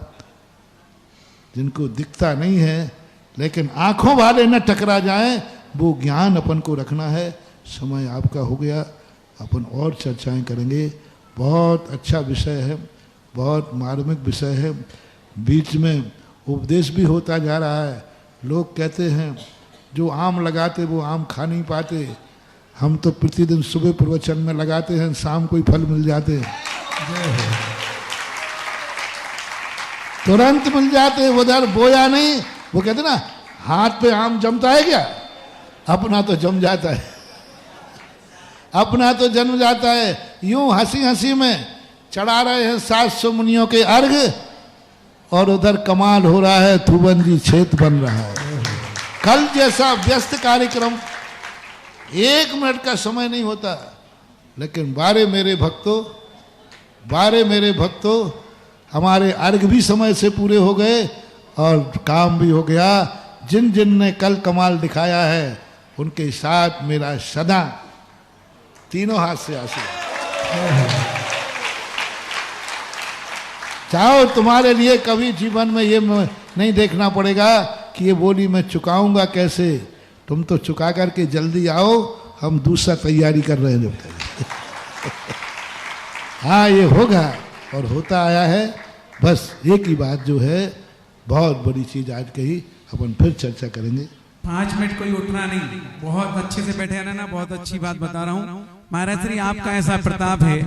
जिनको दिखता नहीं है, लेकिन आंखों वाले न टकरा जाएं, वो ज्ञान अपन को रखना है। समय आपका हो गया, अपन और चर्चाएं करेंगे। बहुत अच्छा विषय है, बहुत मार्मिक विषय है। बीच में उपदेश भी होता जा रहा है। लोग कहते हैं जो आम लगाते वो आम खा नहीं पाते, हम तो प्रतिदिन सुबह प्रवचन में लगाते हैं, शाम को ही फल मिल जाते हैं, तुरंत मिल जाते। उधर बोया नहीं, वो कहते ना हाथ पे आम जमता है क्या? अपना तो जम जाता है, अपना तो जन्म जाता है। यूं हंसी हंसी में चढ़ा रहे हैं 700 मुनियों के अर्घ और उधर कमाल हो रहा है, थुवन जी छेद बन रहा है। कल जैसा व्यस्त कार्यक्रम 1 मिनट का समय नहीं होता, लेकिन बारे मेरे भक्तों हमारे अर्घ भी समय से पूरे हो गए और काम भी हो गया। जिन जिन ने कल कमाल दिखाया है उनके साथ मेरा सदा तीनों हाथ से आशीर्वाद। चाहो तुम्हारे लिए कभी जीवन में ये नहीं देखना पड़ेगा कि ये बोली मैं चुकाऊंगा कैसे। तुम तो चुका करके जल्दी आओ, हम दूसरा तैयारी कर रहे हैं जब तक। हाँ, ये होगा और होता आया है। बस एक ही बात जो है, बहुत बड़ी चीज आज कही, अपन फिर चर्चा करेंगे। 5 मिनट कोई उठना नहीं, बहुत अच्छे से बैठे रहना। बहुत अच्छी बात बता रहा हूँ महाराज श्री, आपका ऐसा प्रताप है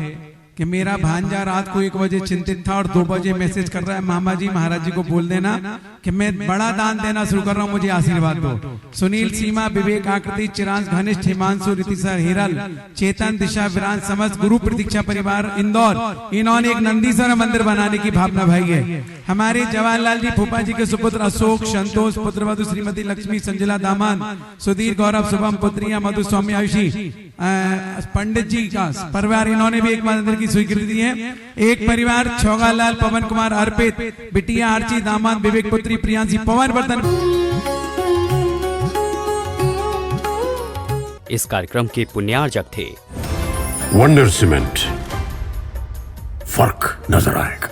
कि मेरा भांजा रात को 1 बजे चिंतित था और 2 बजे मैसेज कर रहा है, मामा जी महाराज जी को बोल देना कि मैं बड़ा दान देना शुरू कर रहा हूँ, मुझे आशीर्वाद दो। सुनील, सीमा, विवेक, आकृति, चिरांश, घनिष्ठ, हिमांशु, रितिसर, हिरल, चेतन, दिशा, विरान, समस्त गुरु प्रतीक्षा परिवार इंदौर, इन्होंने एक नंदीश्वर मंदिर बनाने की भावना भाई है। हमारे जवाहरलाल जी फूफा जी के सुपुत्र अशोक, संतोष, पुत्रवधु श्रीमती लक्ष्मी, संजला दामाद, सुधीर, गौरव, शुभम, पुत्रिया, मधु, सौम्य, आयुषी, पंडित जी का परिवार, इन्होंने भी एक मंदिर की स्वीकृति दी है। एक परिवार छोगालाल, पवन कुमार, अर्पित, बिटिया आर्ची, दामाद, विवेक पुत्री प्रियांशी, पवन वर्धन। इस कार्यक्रम के पुण्यार्जक थे वंडर सीमेंट। फर्क नजर आएगा।